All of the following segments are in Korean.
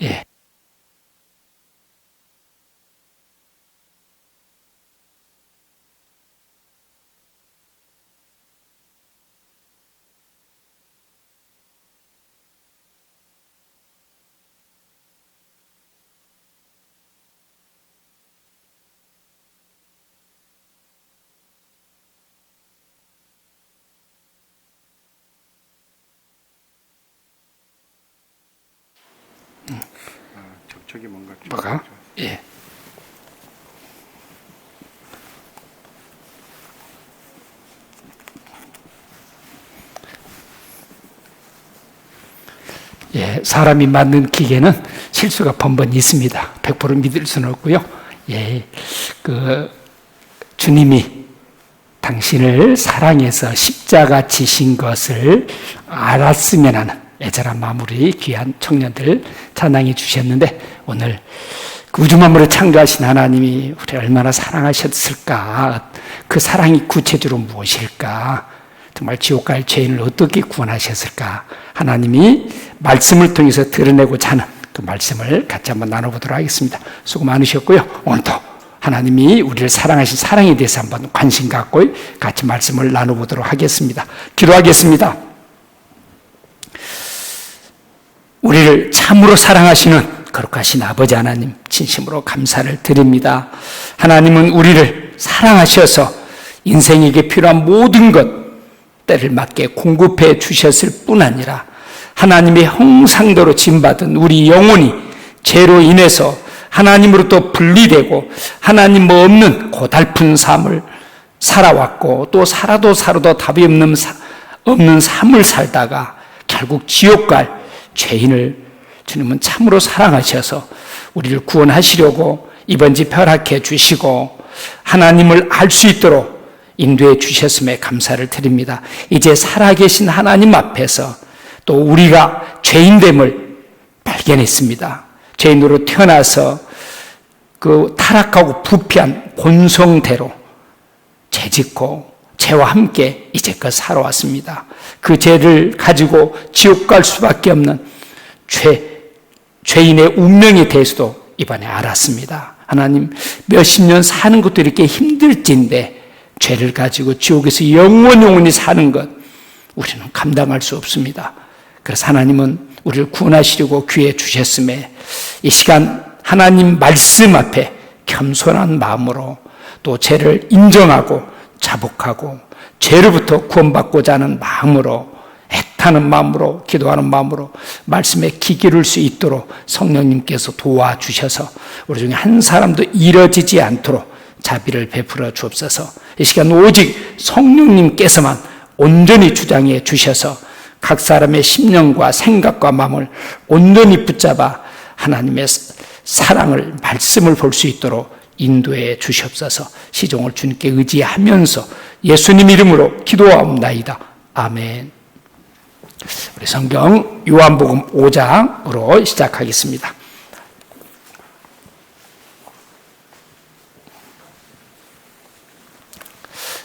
예. 저기 뭔가 뭐가? 예. 예, 사람이 만든 기계는 실수가 번번이 있습니다. 100% 믿을 수는 없고요. 예, 주님이 당신을 사랑해서 십자가 지신 것을 알았으면 하는 애절한 마무리 귀한 청년들 찬양해 주셨는데, 오늘 우주 만물을 창조하신 하나님이 우리를 얼마나 사랑하셨을까, 그 사랑이 구체적으로 무엇일까, 정말 지옥 갈 죄인을 어떻게 구원하셨을까, 하나님이 말씀을 통해서 드러내고자 하는 그 말씀을 같이 한번 나눠보도록 하겠습니다. 수고 많으셨고요. 오늘도 하나님이 우리를 사랑하신 사랑에 대해서 한번 관심 갖고 같이 말씀을 나눠보도록 하겠습니다. 기도하겠습니다. 우리를 참으로 사랑하시는 거룩하신 아버지 하나님, 진심으로 감사를 드립니다. 하나님은 우리를 사랑하셔서 인생에게 필요한 모든 것 때를 맞게 공급해 주셨을 뿐 아니라, 하나님의 형상대로 지음받은 우리 영혼이 죄로 인해서 하나님으로부터 분리되고 하나님 없는 고달픈 삶을 살아왔고, 또 살아도 답이 없는 삶을 살다가 결국 지옥 갈 죄인을 주님은 참으로 사랑하셔서 우리를 구원하시려고 이번 집 허락해 주시고 하나님을 알 수 있도록 인도해 주셨음에 감사를 드립니다. 이제 살아계신 하나님 앞에서 또 우리가 죄인됨을 발견했습니다. 죄인으로 태어나서 그 타락하고 부패한 본성대로 죄짓고 죄와 함께 이제껏 살아왔습니다. 그 죄를 가지고 지옥 갈 수밖에 없는 죄인의 운명에 대해서도 이번에 알았습니다. 하나님, 몇십 년 사는 것도 이렇게 힘들진데 죄를 가지고 지옥에서 영원히 사는 것 우리는 감당할 수 없습니다. 그래서 하나님은 우리를 구원하시려고 귀해 주셨음에 이 시간 하나님 말씀 앞에 겸손한 마음으로 또 죄를 인정하고 자복하고 죄로부터 구원받고자 하는 마음으로, 애타는 마음으로, 기도하는 마음으로 말씀에 귀 기울일 수 있도록 성령님께서 도와주셔서 우리 중에 한 사람도 이뤄지지 않도록 자비를 베풀어 주옵소서. 이 시간 오직 성령님께서만 온전히 주장해 주셔서 각 사람의 심령과 생각과 마음을 온전히 붙잡아 하나님의 사랑을, 말씀을 볼 수 있도록 인도해 주시옵소서. 시종을 주님께 의지하면서 예수님 이름으로 기도하옵나이다. 아멘. 우리 성경 요한복음 5장으로 시작하겠습니다.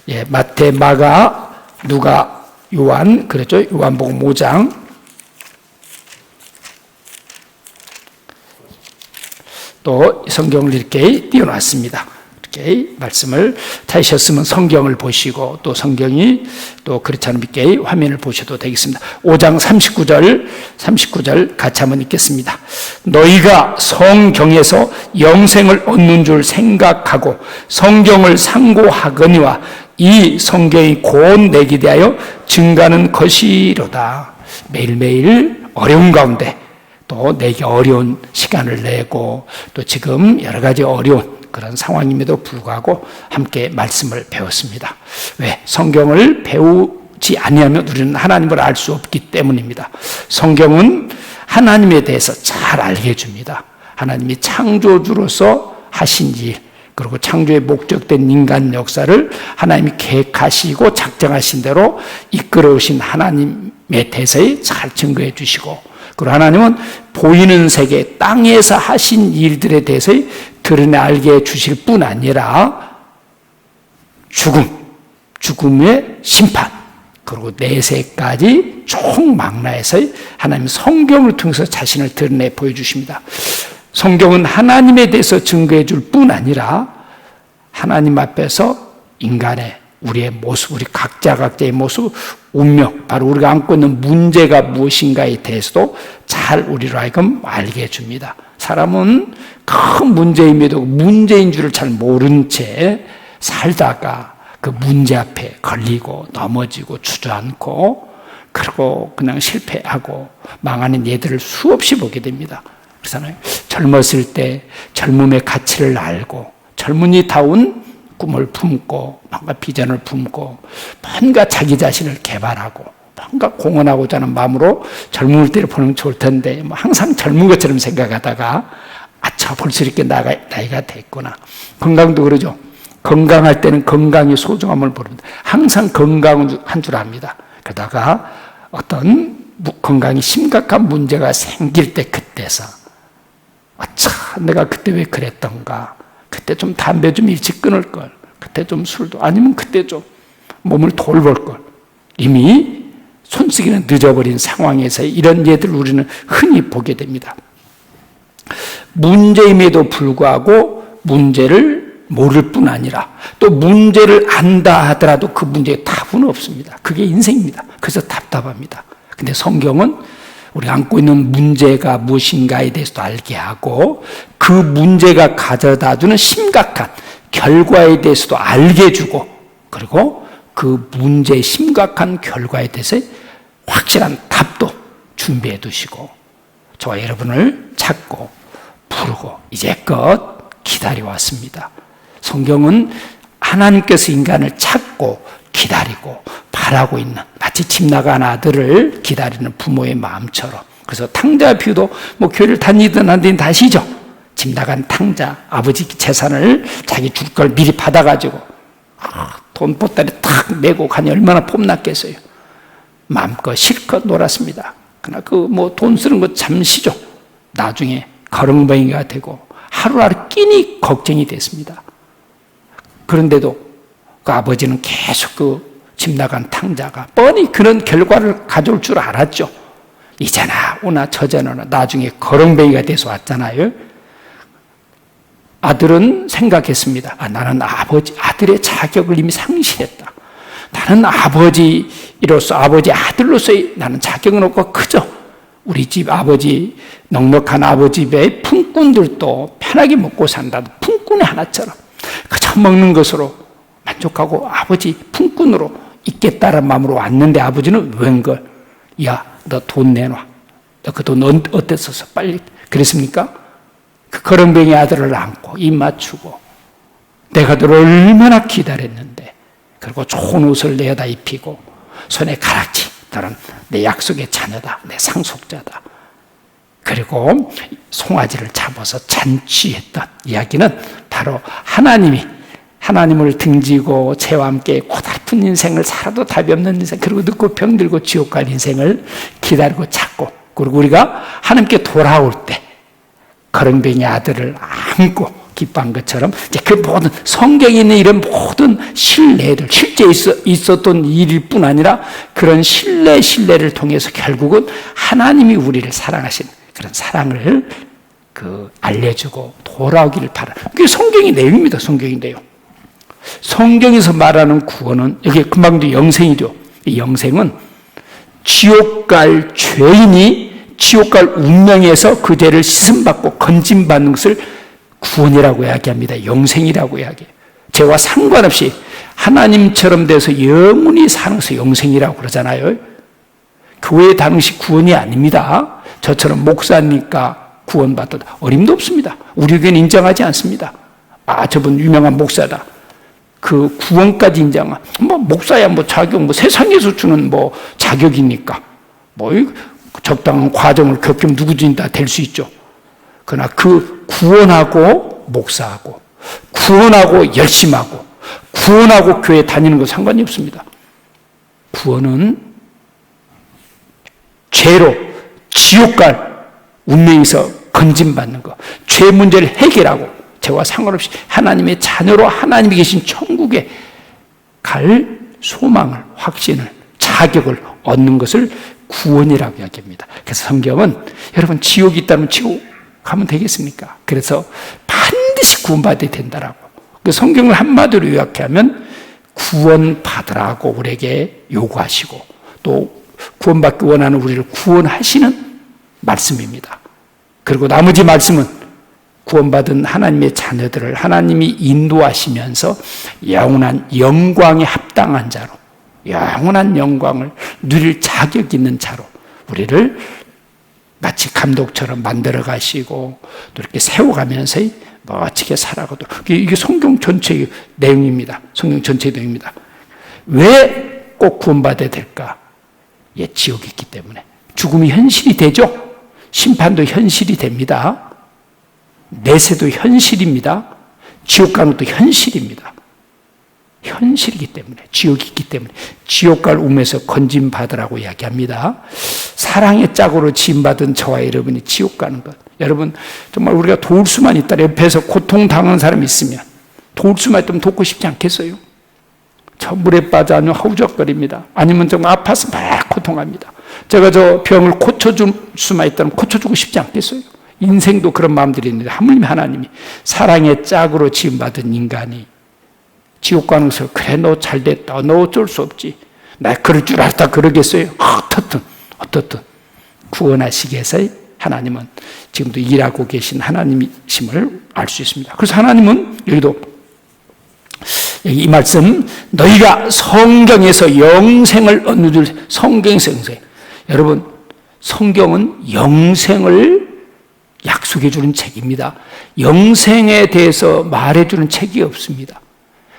예, 마태, 마가, 누가, 요한, 그랬죠? 요한복음 5장. 또 성경을 이렇게 띄워놨습니다. 이렇게 말씀을 찾으셨으면 성경을 보시고, 또 성경이 또 그렇지 않으면 이렇게 화면을 보셔도 되겠습니다. 5장 39절 같이 한번 읽겠습니다. 너희가 성경에서 영생을 얻는 줄 생각하고 성경을 상고하거니와 이 성경이 곧 내게 대하여 증가하는 것이로다. 매일매일 어려운 가운데 또 내게 어려운 시간을 내고 또 지금 여러 가지 어려운 그런 상황임에도 불구하고 함께 말씀을 배웠습니다. 왜? 성경을 배우지 아니하면 우리는 하나님을 알 수 없기 때문입니다. 성경은 하나님에 대해서 잘 알게 해줍니다. 하나님이 창조주로서 하신 일, 그리고 창조의 목적된 인간 역사를 하나님이 계획하시고 작정하신 대로 이끌어오신 하나님에 대해서 잘 증거해 주시고, 그리고 하나님은 보이는 세계, 땅에서 하신 일들에 대해서 드러내 알게 해 주실 뿐 아니라 죽음의 심판, 그리고 내세까지 총망라해서 하나님 성경을 통해서 자신을 드러내 보여주십니다. 성경은 하나님에 대해서 증거해 줄 뿐 아니라 하나님 앞에서 인간의 우리의 모습, 우리 각자의 모습, 운명, 바로 우리가 안고 있는 문제가 무엇인가에 대해서도 잘 우리로 하여금 알게 해줍니다. 사람은 큰 문제임에도 문제인 줄을 잘 모른 채 살다가 그 문제 앞에 걸리고 넘어지고 주저앉고 그리고 그냥 실패하고 망하는 예들을 수없이 보게 됩니다. 그렇잖아요. 젊었을 때 젊음의 가치를 알고 젊은이다운 꿈을 품고 뭔가 비전을 품고 뭔가 자기 자신을 개발하고 뭔가 공헌하고자 하는 마음으로 젊을 때를 보는 게 좋을 텐데 항상 젊은 것처럼 생각하다가 저 벌써 이렇게 나이가 됐구나. 건강도 그러죠. 건강할 때는 건강의 소중함을 모릅니다. 항상 건강한 줄 압니다. 그러다가 어떤 건강이 심각한 문제가 생길 때 그때서 내가 그때 왜 그랬던가, 그때 좀 담배 좀 일찍 끊을 걸, 그때 좀 술도 아니면 그때 좀 몸을 돌볼 걸, 이미 손쓰기는 늦어버린 상황에서 이런 예들을 우리는 흔히 보게 됩니다. 문제임에도 불구하고 문제를 모를 뿐 아니라 또 문제를 안다 하더라도 그 문제에 답은 없습니다. 그게 인생입니다. 그래서 답답합니다. 근데 성경은 우리가 안고 있는 문제가 무엇인가에 대해서도 알게 하고 그 문제가 가져다주는 심각한 결과에 대해서도 알게 해주고 그리고 그 문제의 심각한 결과에 대해서 확실한 답도 준비해 두시고 저와 여러분을 찾고 부르고 이제껏 기다려왔습니다. 성경은 하나님께서 인간을 찾고 기다리고 바라고 있는 마치 집 나간 아들을 기다리는 부모의 마음처럼, 그래서 탕자 비유도 교회를 다니든 안 다니든 다시죠. 집 나간 탕자, 아버지 재산을 자기 줄 걸 미리 받아가지고 돈 보따리 탁 메고 가니 얼마나 폼났겠어요. 마음껏 실컷 놀았습니다. 그러나 돈 쓰는 거 잠시죠. 나중에 거렁뱅이가 되고 하루하루 끼니 걱정이 됐습니다. 그런데도 그 아버지는 계속 집 나간 탕자가 뻔히 그런 결과를 가져올 줄 알았죠. 이제나 오나 저제나 나중에 거렁뱅이가 돼서 왔잖아요. 아들은 생각했습니다. 나는 아들의 자격을 이미 상실했다. 나는 아버지로서, 아버지 아들로서의 나는 자격은 없고 크죠. 우리 집 아버지, 넉넉한 아버지 집의 품꾼들도 편하게 먹고 산다. 품꾼의 하나처럼 그저 먹는 것으로 만족하고 아버지 품꾼으로 있겠다는 마음으로 왔는데 아버지는 웬걸, 야, 너 돈 내놔. 너 그 돈 어디다 써서 빨리. 그랬습니까? 그 거렁뱅이 아들을 안고 입 맞추고 내가 너를 얼마나 기다렸는데, 그리고 좋은 옷을 내어다 입히고 손에 가락지, 너는 내 약속의 자녀다, 내 상속자다. 그리고 송아지를 잡아서 잔치했던 이야기는 바로 하나님을 등지고 죄와 함께 고달픈 인생을 살아도 답이 없는 인생, 그리고 늙고 병들고 지옥 갈 인생을 기다리고 찾고, 그리고 우리가 하나님께 돌아올 때 거렁뱅이 아들을 안고 기뻐한 것처럼 이제 그 모든 성경에 있는 이런 모든 신뢰들, 실제 있었던 일일 뿐 아니라 그런 신뢰를 통해서 결국은 하나님이 우리를 사랑하신 그런 사랑을 알려주고 돌아오기를 바라는, 그게 성경의 내용입니다. 성경의 내용. 성경에서 말하는 구원은 여기 금방도 영생이죠. 이 영생은 지옥 갈 죄인이 지옥 갈 운명에서 그 죄를 씻음받고 건짐받는 것을 구원이라고 이야기합니다. 영생이라고 이야기해요. 죄와 상관없이 하나님처럼 돼서 영원히 사는 것을 영생이라고 그러잖아요. 교회 다니는 것이 구원이 아닙니다. 저처럼 목사니까 구원받다 어림도 없습니다. 우리 교회는 인정하지 않습니다. 저분 유명한 목사다. 그 구원까지 인정한, 목사야 자격, 세상에서 주는 자격이니까 적당한 과정을 겪으면 누구든지 다 될 수 있죠. 그러나 그 구원하고 목사하고 구원하고 열심하고 구원하고 교회 다니는 거 상관이 없습니다. 구원은 죄로 지옥 갈 운명에서 건짐받는 것, 죄 문제를 해결하고 죄와 상관없이 하나님의 자녀로 하나님이 계신 천국에 갈 소망을, 확신을 잘 자격을 얻는 것을 구원이라고 이야기합니다. 그래서 성경은 여러분 지옥이 있다면 지옥 가면 되겠습니까? 그래서 반드시 구원받아야 된다라고. 그 성경을 한마디로 요약하면 구원받으라고 우리에게 요구하시고 또 구원받기 원하는 우리를 구원하시는 말씀입니다. 그리고 나머지 말씀은 구원받은 하나님의 자녀들을 하나님이 인도하시면서 영원한 영광에 합당한 자로, 영원한 영광을 누릴 자격 있는 자로 우리를 마치 감독처럼 만들어 가시고 또 이렇게 세워가면서 멋지게 살아가도록. 이게 성경 전체의 내용입니다. 성경 전체의 내용입니다. 왜 꼭 구원받아야 될까? 예, 지옥이 있기 때문에. 죽음이 현실이 되죠? 심판도 현실이 됩니다. 내세도 현실입니다. 지옥 가는 것도 현실입니다. 현실이기 때문에, 지옥이 있기 때문에 지옥 갈 움에서 건짐받으라고 이야기합니다. 사랑의 짝으로 지음받은 저와 여러분이 지옥 가는 것. 여러분 정말 우리가 도울 수만 있다, 옆에서 고통당하는 사람이 있으면 도울 수만 있다면 돕고 싶지 않겠어요? 저 물에 빠져 아니면 허우적거립니다. 아니면 정말 아파서 막 고통합니다. 제가 저 병을 고쳐줄 수만 있다면 고쳐주고 싶지 않겠어요? 인생도 그런 마음들이 있는데 하나님이 사랑의 짝으로 지음받은 인간이 지옥 가는 것을, 그래 너 잘됐다, 너 어쩔 수 없지, 나 그럴 줄 알았다 그러겠어요? 어떻든 구원하시기 위해서 하나님은 지금도 일하고 계신 하나님이심을 알 수 있습니다. 그래서 하나님은 여기도 이 말씀, 너희가 성경에서 영생을 얻는 줄. 성경에서 영생. 여러분 성경은 영생을 약속해 주는 책입니다. 영생에 대해서 말해 주는 책이 없습니다.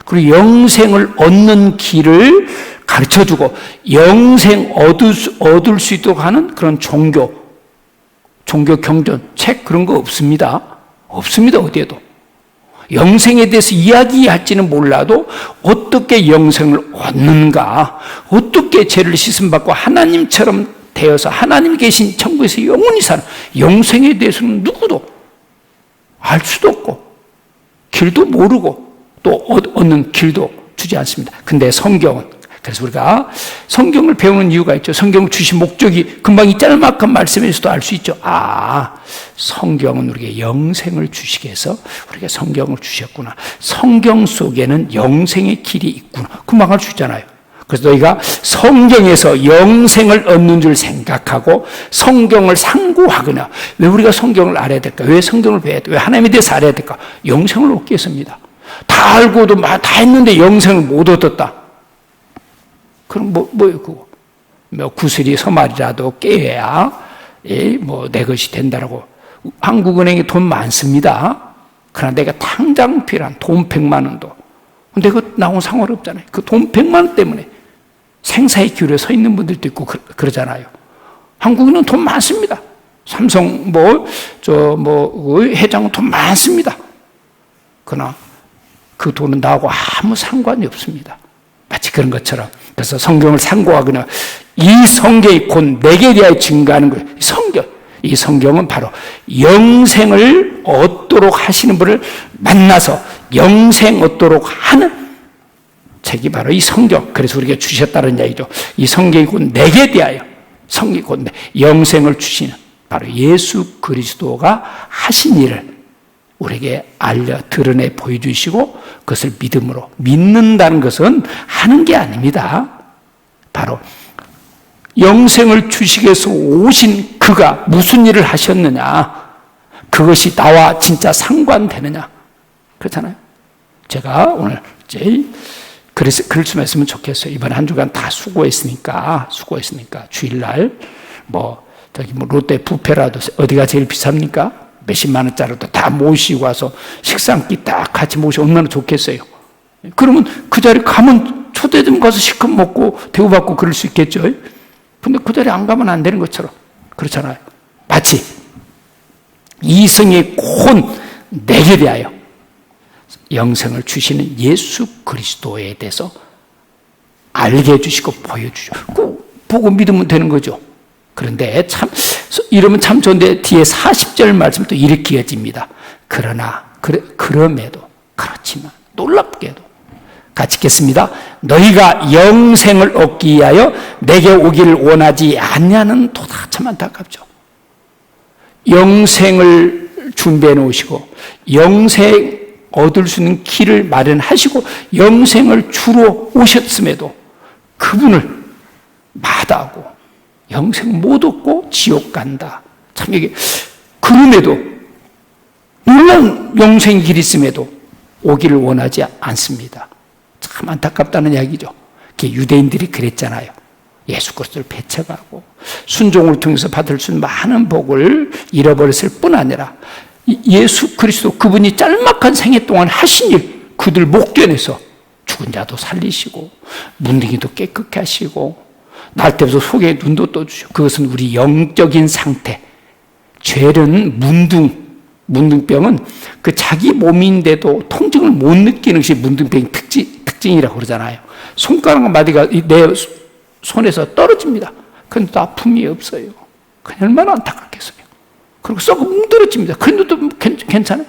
그리고 영생을 얻는 길을 가르쳐 주고 영생 얻을 수 있도록 하는 그런 종교 경전 책 그런 거 없습니다. 없습니다. 어디에도. 영생에 대해서 이야기할지는 몰라도 어떻게 영생을 얻는가, 어떻게 죄를 씻음받고 하나님처럼 되어서 하나님 계신 천국에서 영원히 사는 영생에 대해서는 누구도 알 수도 없고 길도 모르고 또 얻는 길도 주지 않습니다. 근데 성경은, 그래서 우리가 성경을 배우는 이유가 있죠. 성경을 주신 목적이 금방 이 짤막한 말씀에서도 알 수 있죠. 성경은 우리에게 영생을 주시기 위해서 우리에게 성경을 주셨구나. 성경 속에는 영생의 길이 있구나. 금방 알 수 있잖아요. 그래서 너희가 성경에서 영생을 얻는 줄 생각하고 성경을 상고하거나. 왜 우리가 성경을 알아야 될까? 왜 성경을 배워야 될까? 왜 하나님에 대해서 알아야 될까? 영생을 얻기 위해서입니다. 다 알고도 다 했는데 영생을 못 얻었다. 그럼 뭐예요, 그거? 구슬이 서말이라도 깨야, 내 것이 된다라고. 한국은행에 돈 많습니다. 그러나 내가 당장 필요한 돈 100만 원도. 근데 그거 나온 상관없잖아요. 그 돈 100만 원 때문에 생사의 기울에 서 있는 분들도 있고 그러잖아요. 한국은행 돈 많습니다. 삼성 회장은 돈 많습니다. 그러나 그 돈은 나하고 아무 상관이 없습니다. 마치 그런 것처럼. 그래서 성경을 상고하거나 이 성경이 곧 내게 대하여 증거하는 거예요. 이 성경은 바로 영생을 얻도록 하시는 분을 만나서 영생 얻도록 하는 책이 바로 이 성경. 그래서 우리에게 주셨다는 이야기죠. 이 성경이 곧 내게 대하여, 성경이 곧 영생을 주시는 바로 예수 그리스도가 하신 일을 우리에게 드러내 보여주시고 그것을 믿음으로 믿는다는 것은 하는 게 아닙니다. 바로 영생을 주시기 위해서 오신 그가 무슨 일을 하셨느냐, 그것이 나와 진짜 상관되느냐, 그렇잖아요. 제가 오늘 이제 글을 좀 했으면 좋겠어요. 이번 한 주간 다 수고했으니까 주일날 롯데 뷔페라도 어디가 제일 비쌉니까? 몇십만 원짜리도 다 모시고 와서 식사 한 끼 딱 같이 모시고 얼마나 좋겠어요. 그러면 그 자리 가면 초대되면 가서 실컷 먹고 대우받고 그럴 수 있겠죠. 근데 그 자리 안 가면 안 되는 것처럼 그렇잖아요. 마치 이성의 곧 내게 대하여 영생을 주시는 예수 그리스도에 대해서 알게 해주시고 보여주시고 보고 믿으면 되는 거죠. 그런데 이러면 참 좋은데 뒤에 40절 말씀 또 이렇게 이어집니다. 그러나 그럼에도, 그렇지만 놀랍게도 같이 읽겠습니다. 너희가 영생을 얻기 위하여 내게 오기를 원하지 않냐는 도다. 참 안타깝죠. 영생을 준비해 놓으시고 영생 얻을 수 있는 길을 마련하시고 영생을 주러 오셨음에도 그분을 마다하고 영생 못 얻고 지옥 간다. 참 이게 그럼에도 물론 영생 길이 있음에도 오기를 원하지 않습니다. 참 안타깝다는 이야기죠. 유대인들이 그랬잖아요. 예수 그리스도를 배척하고 순종을 통해서 받을 수 있는 많은 복을 잃어버렸을 뿐 아니라 예수 그리스도 그분이 짤막한 생애 동안 하신 일 그들 목견에서 죽은 자도 살리시고 문둥이도 깨끗게 하시고 날 때부터 속에 눈도 떠주시고 그것은 우리 영적인 상태. 죄는 문둥병은 그 자기 몸인데도 통증을 못 느끼는 것이 문둥병의 특징이라고 그러잖아요. 손가락 마디가 내 손에서 떨어집니다. 그런데도 아픔이 없어요. 그냥 얼마나 안타깝겠어요. 그리고 썩어 뭉들어집니다. 그런데도 괜찮아요.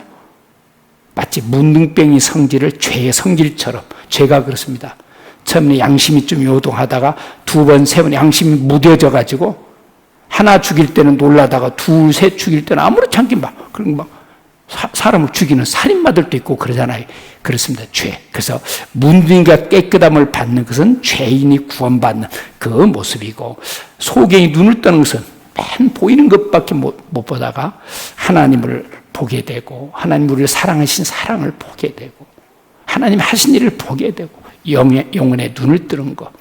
마치 문둥병의 성질을 죄의 성질처럼 죄가 그렇습니다. 처음에 양심이 좀 요동하다가 두 번, 세 번 양심이 무뎌져 가지고 하나 죽일 때는 놀라다가 둘, 셋 죽일 때는 아무렇지 않게 그런 사람을 죽이는 살인마들도 있고 그러잖아요. 그렇습니다. 죄. 그래서 문둥이가 깨끗함을 받는 것은 죄인이 구원받는 그 모습이고 소경이 눈을 뜨는 것은 맨 보이는 것밖에 못 보다가 하나님을 보게 되고 하나님 우리를 사랑하신 사랑을 보게 되고 하나님 하신 일을 보게 되고 영혼의 눈을 뜨는 것.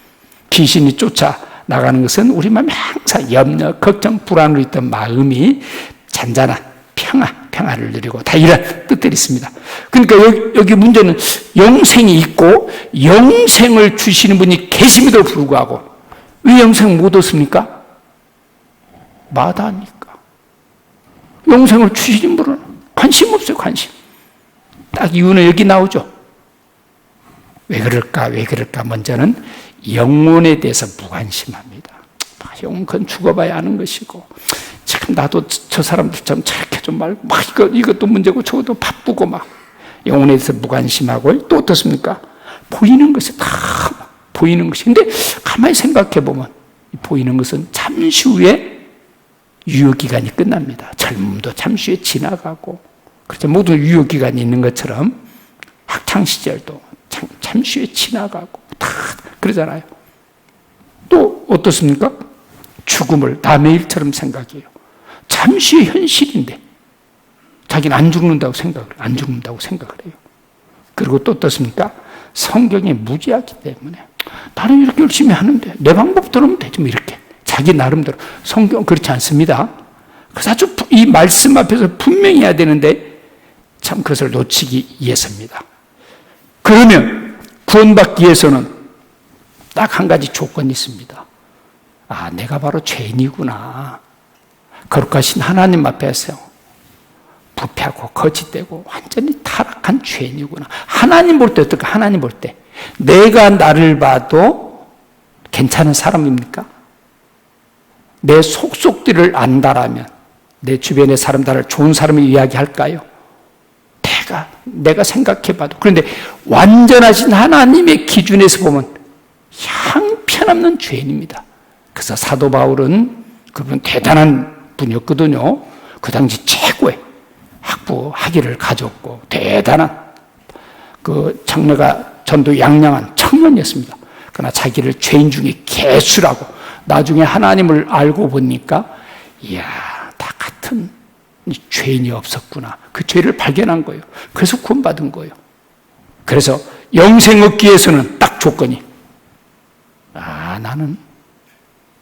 귀신이 쫓아 나가는 것은 우리 마음에 항상 염려, 걱정, 불안으로 있던 마음이 잔잔한 평화를 누리고 다 이런 뜻들이 있습니다. 그러니까 여기 문제는 영생이 있고 영생을 주시는 분이 계심에도 불구하고 왜 영생 못 얻습니까? 마다하니까. 영생을 주시는 분은 관심 없어요. 관심. 딱 이유는 여기 나오죠. 왜 그럴까? 먼저는 영혼에 대해서 무관심합니다. 영혼 그건 죽어봐야 아는 것이고 참 나도 저 사람들처럼 저렇게 좀 말고 이것도 문제고 저것도 바쁘고 영혼에 대해서 무관심하고 또 어떻습니까? 보이는 것이 다 보이는 것이. 근데 가만히 생각해 보면 보이는 것은 잠시 후에 유효기간이 끝납니다. 젊음도 잠시 후에 지나가고 그렇죠. 모든 유효기간이 있는 것처럼 학창시절도 잠시 후에 지나가고 다 그러잖아요. 또 어떻습니까? 죽음을 남의 일처럼 생각해요. 잠시의 현실인데 자기는 안 죽는다고 생각을 해요. 그리고 또 어떻습니까? 성경이 무지하기 때문에 나는 이렇게 열심히 하는데 내 방법대로 하면 되지 이렇게 자기 나름대로. 성경 그렇지 않습니다. 그래서 아주 이 말씀 앞에서 분명히 해야 되는데 참 그것을 놓치기 위해서입니다. 그러면 구원받기 위해서는 딱 한 가지 조건이 있습니다. 내가 바로 죄인이구나. 거룩하신 하나님 앞에서 부패하고 거짓되고 완전히 타락한 죄인이구나. 하나님 볼 때 어떨까? 하나님 볼 때 내가 나를 봐도 괜찮은 사람입니까? 내 속속들을 안다라면 내 주변의 사람 나를 좋은 사람을 이야기할까요? 내가 생각해봐도. 그런데 완전하신 하나님의 기준에서 보면 형편없는 죄인입니다. 그래서 사도 바울은 그분 대단한 분이었거든요. 그 당시 최고의 학위를 가졌고 대단한 그 장래가 전도 양양한 청년이었습니다. 그러나 자기를 죄인 중에 개수라고 나중에 하나님을 알고 보니까 다 같은 죄인이 없었구나. 그 죄를 발견한 거예요. 그래서 구원받은 거예요. 그래서 영생 얻기 위해서는 딱 조건이 나는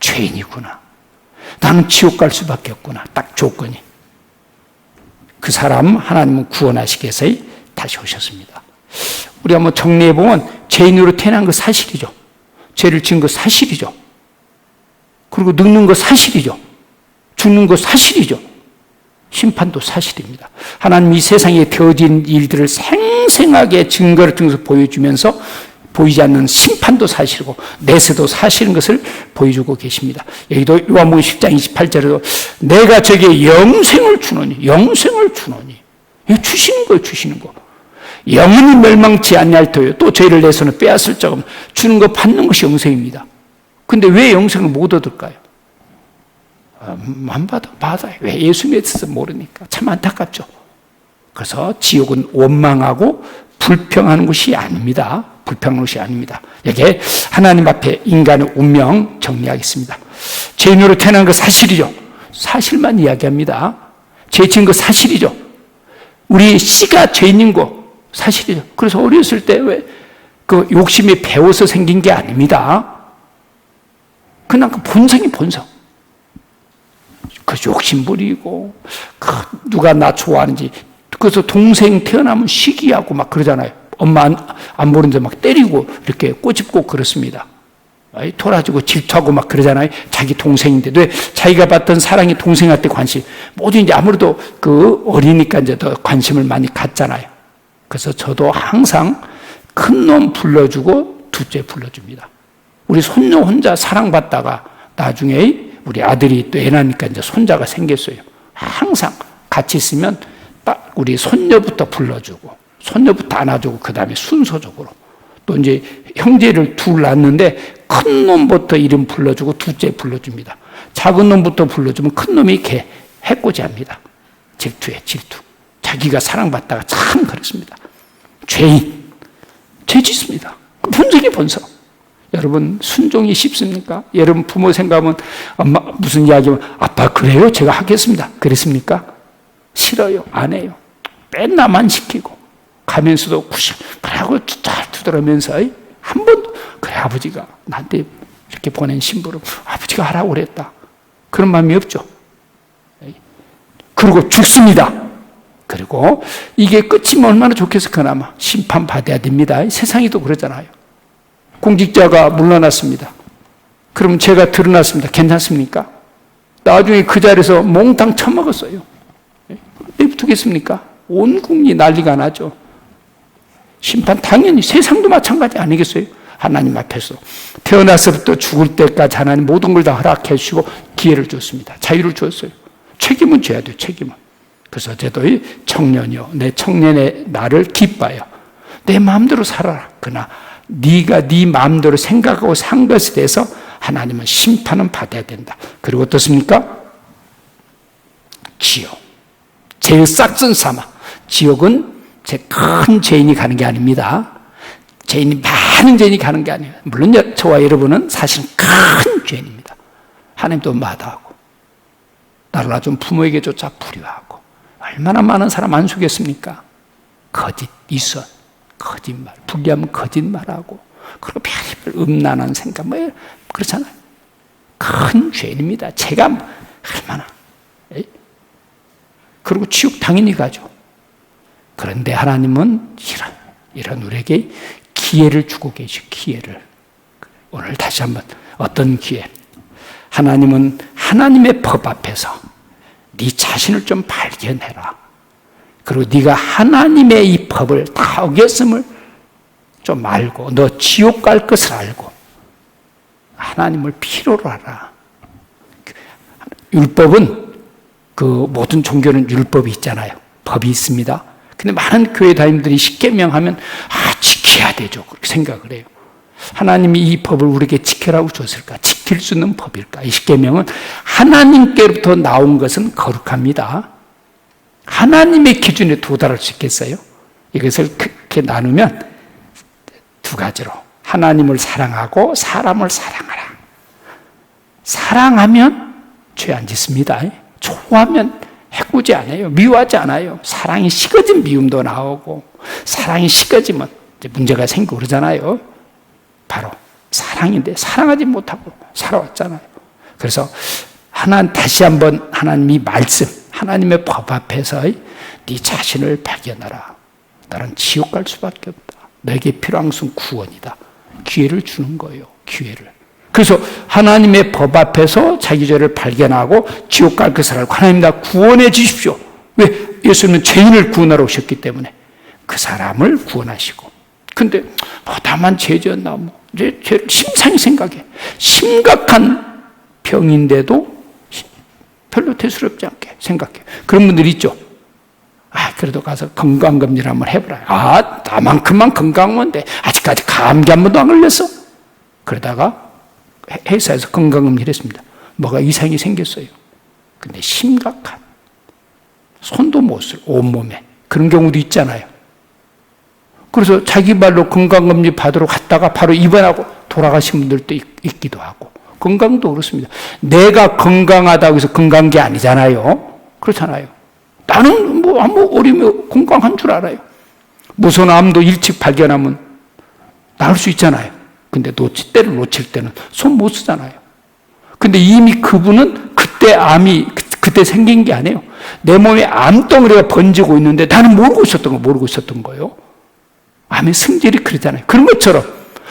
죄인이구나. 나는 지옥 갈 수밖에 없구나. 딱 조건이. 그 사람 하나님은 구원하시기 위해서 다시 오셨습니다. 우리가 정리해 보면 죄인으로 태어난 거 사실이죠. 죄를 지은 거 사실이죠. 그리고 늙는 거 사실이죠. 죽는 거 사실이죠. 심판도 사실입니다. 하나님이 세상에 되어진 일들을 생생하게 증거를 통해서 보여주면서 보이지 않는 심판도 사실이고 내세도 사실인 것을 보여주고 계십니다. 여기도 요한복음 10장 28절에도 내가 저에게 영생을 주노니 이거 주시는 거예요. 주시는 거. 영원히 멸망치 아니할 터요. 또 저희를 내 손에 빼앗을 자 없는 주는 거 받는 것이 영생입니다. 근데 왜 영생을 못 얻을까요? 안 받아요. 왜? 예수 믿어서 모르니까. 참 안타깝죠. 그래서 지옥은 원망하고 불평하는 것이 아닙니다. 불평하는 것이 아닙니다. 여기에 하나님 앞에 인간의 운명 정리하겠습니다. 죄인으로 태어난 거 사실이죠. 사실만 이야기합니다. 죄 지은 거 사실이죠. 우리 씨가 죄인인 거 사실이죠. 그래서 어렸을 때 왜 그 욕심이 배워서 생긴 게 아닙니다. 그냥 그 본성이 본성. 그 욕심 부리고, 누가 나 좋아하는지. 그래서 동생 태어나면 시기하고 막 그러잖아요. 엄마 안 보는데 막 때리고 이렇게 꼬집고 그렇습니다. 토라지고 질투하고 막 그러잖아요. 자기 동생인데도 왜 자기가 받던 사랑이 동생한테 관심. 모두 이제 아무래도 그 어리니까 이제 더 관심을 많이 갖잖아요. 그래서 저도 항상 큰 놈 불러주고 둘째 불러줍니다. 우리 손녀 혼자 사랑받다가 나중에 우리 아들이 또 애 낳으니까 이제 손자가 생겼어요. 항상 같이 있으면 딱 우리 손녀부터 불러주고, 손녀부터 안아주고, 그 다음에 순서적으로. 또 이제 형제를 둘 낳았는데 큰 놈부터 이름 불러주고 둘째 불러줍니다. 작은 놈부터 불러주면 큰 놈이 이렇게 해코지합니다. 질투에 질투. 자기가 사랑받다가 참 그렇습니다. 죄인. 죄 짓습니다. 본성이 본성. 여러분 순종이 쉽습니까? 여러분 부모 생각하면 엄마 무슨 이야기하면 아빠 그래요? 제가 하겠습니다. 그랬습니까? 싫어요. 안 해요. 맨나만 시키고 가면서도 그러고 잘 두드러면서 한 번도 그래 아버지가 나한테 이렇게 보낸 신부를 아버지가 하라고 그랬다. 그런 마음이 없죠. 그리고 죽습니다. 그리고 이게 끝이면 얼마나 좋겠어. 그나마 심판받아야 됩니다. 세상이 또 그러잖아요. 공직자가 물러났습니다. 그럼 죄가 드러났습니다. 괜찮습니까? 나중에 그 자리에서 몽땅 처먹었어요. 내부두겠습니까? 온 국민이 난리가 나죠. 심판 당연히 세상도 마찬가지 아니겠어요? 하나님 앞에서 태어나서부터 죽을 때까지 하나님 모든 걸 다 허락해 주시고 기회를 줬습니다. 자유를 주었어요. 책임은 져야 돼요. 책임은. 그래서 저도 청년이요, 내 청년의 나를 기뻐요. 내 마음대로 살아라. 그러나 네가 네 마음대로 생각하고 산 것에 대해서 하나님은 심판은 받아야 된다. 그리고 어떻습니까? 지옥. 죄의 싹슨 삼아. 지옥은 큰 죄인이 가는 게 아닙니다. 많은 죄인이 가는 게 아니에요. 물론 저와 여러분은 사실 큰 죄인입니다. 하나님도 마다하고 나를 낳은 부모에게조차 불효하고 얼마나 많은 사람 안 속였습니까? 거짓, 이선, 거짓말, 불리하면 거짓말하고 그리고 별의별 음란한 생각 뭐 그렇잖아요. 큰 죄인입니다. 제가 얼마나 그리고 지옥 당연히 가죠. 그런데 하나님은 이런 우리에게 기회를 주고 계시 기회를. 오늘 다시 한번 어떤 기회? 하나님은 하나님의 법 앞에서 네 자신을 좀 발견해라. 그리고 네가 하나님의 이 법을 다 어겼음을 좀 알고 너 지옥 갈 것을 알고 하나님을 필요로 하라. 율법은 그 모든 종교는 율법이 있잖아요. 법이 있습니다. 근데 많은 교회 다임들이 십계명 하면 지켜야 되죠. 그렇게 생각을 해요. 하나님이 이 법을 우리에게 지켜라고 줬을까? 지킬 수 있는 법일까? 이 십계명은 하나님께로부터 나온 것은 거룩합니다. 하나님의 기준에 도달할 수 있겠어요? 이것을 그렇게 나누면 두 가지로 하나님을 사랑하고 사람을 사랑하라. 사랑하면 죄 안 짓습니다. 좋아하면 해코지 않아요. 미워하지 않아요. 사랑이 식어진 미움도 나오고 사랑이 식어지면 이제 문제가 생기고 그러잖아요. 바로 사랑인데 사랑하지 못하고 살아왔잖아요. 그래서 다시 한번 하나님이 말씀, 하나님의 법 앞에서 네 자신을 발견하라. 나는 지옥 갈 수밖에 없다. 너에게 필요한 것은 구원이다. 기회를 주는 거예요. 기회를. 그래서 하나님의 법 앞에서 자기 죄를 발견하고 지옥 갈 것을 알고 하나님 나 구원해 주십시오. 왜? 예수님은 죄인을 구원하러 오셨기 때문에 그 사람을 구원하시고. 근데 다만 죄졌나 이제 죄를 심상히 생각해. 심각한 병인데도 별로 대수롭지 않게 생각해. 그런 분들 있죠. 그래도 가서 건강검진을 한번 해보라. 나만큼만 건강하면 돼. 아직까지 감기 한 번도 안 걸렸어. 그러다가 회사에서 건강검진을 했습니다. 뭐가 이상이 생겼어요. 근데 심각한, 손도 못 쓸, 온몸에. 그런 경우도 있잖아요. 그래서 자기 말로 건강검진 받으러 갔다가 바로 입원하고 돌아가신 분들도 있기도 하고. 건강도 그렇습니다. 내가 건강하다고 해서 건강한 게 아니잖아요. 그렇잖아요. 나는 뭐 아무 어리며 건강한 줄 알아요. 무선암도 일찍 발견하면 나을 수 있잖아요. 근데 때를 놓칠 때는 손 못 쓰잖아요. 근데 이미 그분은 그때 암이 그때 생긴 게 아니에요. 내 몸에 암덩어리가 번지고 있는데 나는 모르고 있었던 거예요. 암의 성질이 그러잖아요. 그런 것처럼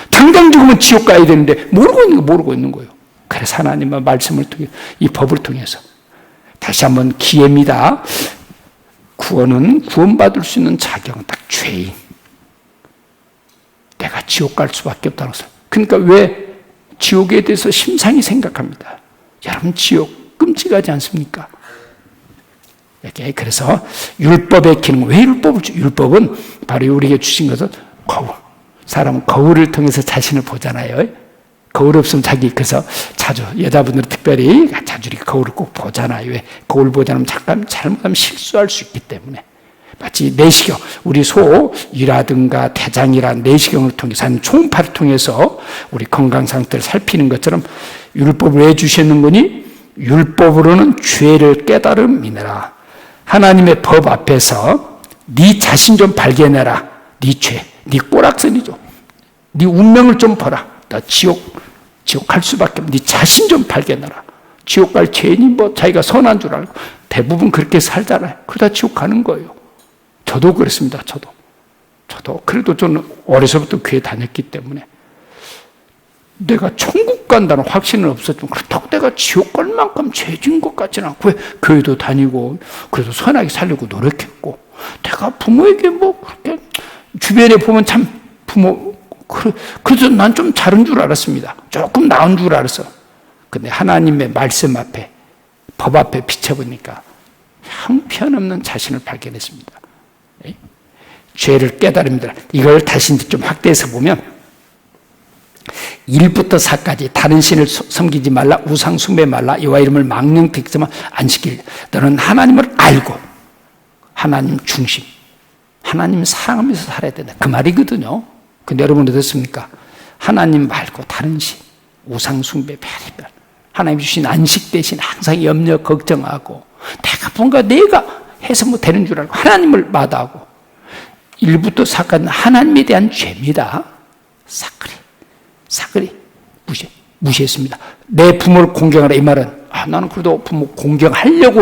당장 죽으면 지옥 가야 되는데 모르고 있는 거예요. 그래서 하나님의 말씀을 통해 이 법을 통해서 다시 한번 기회입니다. 구원받을 수 있는 자격은 딱 죄인. 내가 지옥 갈 수밖에 없다는 것을. 그러니까 왜 지옥에 대해서 심상히 생각합니다. 여러분 지옥 끔찍하지 않습니까? 이렇게 그래서 율법의 기능. 왜 율법을 주? 율법은 바로 우리에게 주신 것은 거울. 사람은 거울을 통해서 자신을 보잖아요. 거울 없으면 그래서 자주 여자분들은 특별히 자주 이렇게 거울을 꼭 보잖아요. 왜? 거울 보지 않으면 잠깐 잘못하면 실수할 수 있기 때문에. 마치 내시경, 우리 소이라든가 대장이란 내시경을 통해서 하는 초음파를 통해서 우리 건강 상태를 살피는 것처럼 율법을 왜 주셨는 거니? 율법으로는 죄를 깨달음이니라. 하나님의 법 앞에서 네 자신 좀 발견해라. 네 죄, 네 꼬락선이죠. 네 운명을 좀 보라. 나 지옥 갈 수밖에 없어. 네 자신 좀 발견해라. 지옥 갈 죄인이 뭐 자기가 선한 줄 알고 대부분 그렇게 살잖아요. 그러다 지옥 가는 거예요. 저도 그랬습니다. 저도 그래도 저는 어려서부터 교회 다녔기 때문에 내가 천국 간다는 확신은 없었지만 그렇다고 내가 지옥 갈 만큼 죄진 것 같지는 않고 왜 교회도 다니고 그래도 선하게 살려고 노력했고 내가 부모에게 뭐 그렇게 주변에 보면 참 부모 그래서 난 좀 잘한 줄 알았습니다. 조금 나은 줄 알았어. 근데 하나님의 말씀 앞에 법 앞에 비춰보니까 형편없는 자신을 발견했습니다. 죄를 깨달음이다. 이걸 다시 좀 확대해서 보면 1부터 4까지 다른 신을 섬기지 말라, 우상 숭배 말라, 여호와 이름을 망령되게만 안 지킬. 너는 하나님을 알고 하나님 중심, 하나님 사랑하면서 살아야 된다. 그 말이거든요. 근데 여러분 어떻습니까? 하나님 말고 다른 신, 우상 숭배, 별의별 하나님 주신 안식 대신 항상 염려 걱정하고 내가 해서 뭐 되는 줄 알고 하나님을 마다하고 1부터 4까지는 하나님에 대한 죄입니다. 사그리 무시했습니다. 내 부모를 공경하라 이 말은 나는 그래도 부모 공경하려고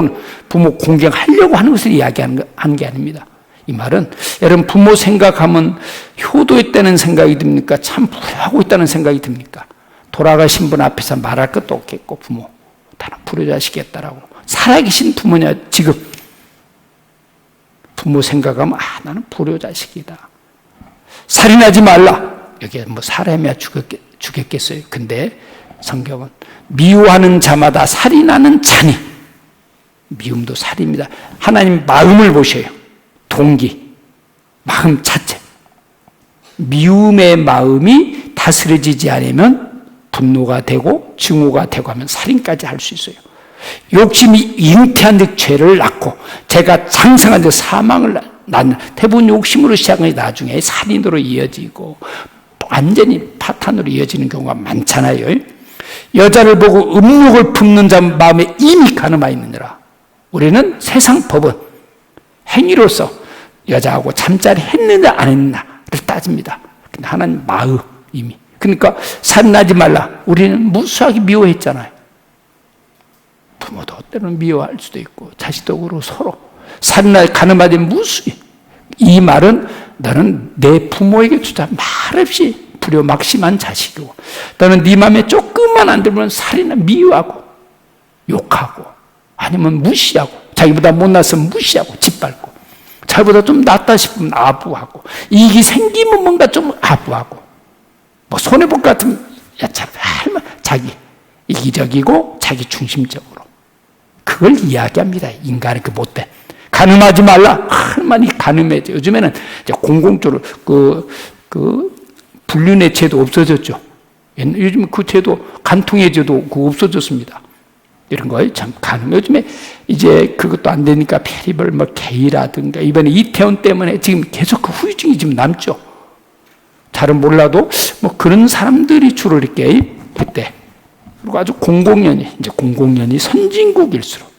하는 것을 이야기하는 게 아닙니다. 이 말은 여러분 부모 생각하면 효도했다는 생각이 듭니까? 참 불효하고 있다는 생각이 듭니까? 돌아가신 분 앞에서 말할 것도 없겠고 부모 다른 불효자시겠다라고 살아계신 부모냐 지금 부모 생각하면 나는 불효자식이다. 살인하지 말라. 여기에 뭐 사람이야 죽였겠어요. 근데 성경은 미워하는 자마다 살인하는 자니 미움도 살인입니다. 하나님 마음을 보셔요. 동기, 마음 자체. 미움의 마음이 다스려지지 않으면 분노가 되고 증오가 되고 하면 살인까지 할 수 있어요. 욕심이 잉태한 즉 죄를 낳고 제가 장성한 즉 사망을 낳는 대부분 욕심으로 시작한 게 나중에 살인으로 이어지고 완전히 파탄으로 이어지는 경우가 많잖아요. 여자를 보고 음욕을 품는 자 마음에 이미 가늠하 있느니라. 우리는 세상 법은 행위로서 여자하고 잠자리 했느냐 안 했느냐를 따집니다. 근데 하나님 마음 이미. 그러니까 살인하지 말라. 우리는 무수하게 미워했잖아요. 부모도 때로는 미워할 수도 있고 자식도 그렇고 서로 살인할 가늠하지 무수히. 이 말은 너는 내 부모에게 주자 말없이 불효막심한 자식이고 너는 네 마음에 조금만 안 들면 살인을 미워하고 욕하고 아니면 무시하고 자기보다 못났으면 무시하고 짓밟고 자기보다 좀 낫다 싶으면 아부하고 이익이 생기면 뭔가 좀 아부하고 뭐 손해볼 것 같으면 자기 이기적이고 자기 중심적으로 그걸 이야기합니다. 인간의 그 못된 간음하지 말라. 많이 간음해져. 요즘에는 이제 공공적으로 불륜의 죄도 없어졌죠. 요즘 그 죄도 간통의 죄도 없어졌습니다. 이런 거에 참 간음. 요즘에 이제 그것도 안 되니까 페리벌 게이라든가 이번에 이태원 때문에 지금 계속 그 후유증이 지금 남죠. 잘은 몰라도 그런 사람들이 주로 이렇게 그때 그리고 아주 공공연히 선진국일수록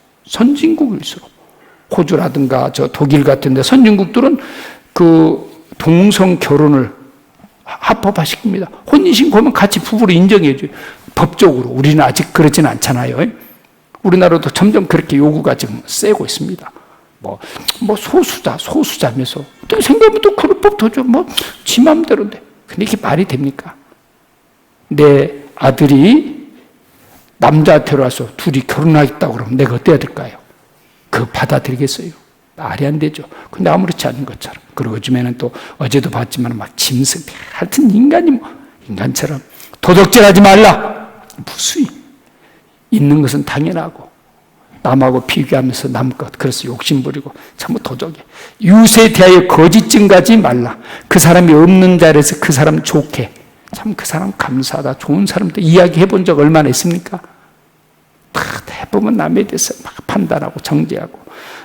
호주라든가 저 독일 같은데 선진국들은 그 동성 결혼을 합법화시킵니다. 혼인신고하면 같이 부부로 인정해줘요. 법적으로. 우리는 아직 그러지는 않잖아요. 우리나라도 점점 그렇게 요구가 지금 세고 있습니다. 소수자면서 또 생각하면 또 그럴 법도죠. 지 맘대로인데. 근데 이게 말이 됩니까? 내 아들이 남자한테 와서 둘이 결혼하겠다고 그러면 내가 어때야 될까요? 그거 받아들이겠어요? 말이 안 되죠. 근데 아무렇지 않은 것처럼. 그리고 요즘에는 또 어제도 봤지만 짐승, 하여튼 인간처럼 도덕질하지 말라. 무수히 있는 것은 당연하고 남하고 비교하면서 남 것 그래서 욕심부리고 참 도덕이 유세에 대하여 거짓 증가하지 말라. 그 사람이 없는 자리에서 그 사람 좋게 참 그 사람 감사하다. 좋은 사람도 이야기해 본 적 얼마나 있습니까? 다 대부분 남에 대해서 막 판단하고 정죄하고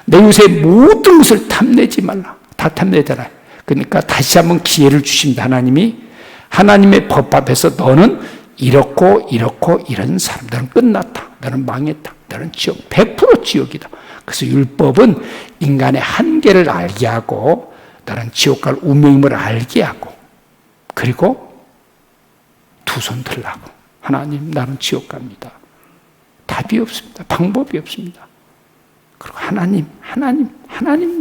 내 유세의 모든 것을 탐내지 말라. 다 탐내잖아요. 그러니까 다시 한번 기회를 주십니다. 하나님의 법 앞에서 너는 이렇고 이런 사람, 너는 끝났다. 너는 망했다. 너는 지옥, 100% 지옥이다. 그래서 율법은 인간의 한계를 알게 하고 너는 지옥 갈 운명임을 알게 하고 그리고 두 손 들라고. 하나님, 나는 지옥 갑니다. 답이 없습니다. 방법이 없습니다. 그리고 하나님,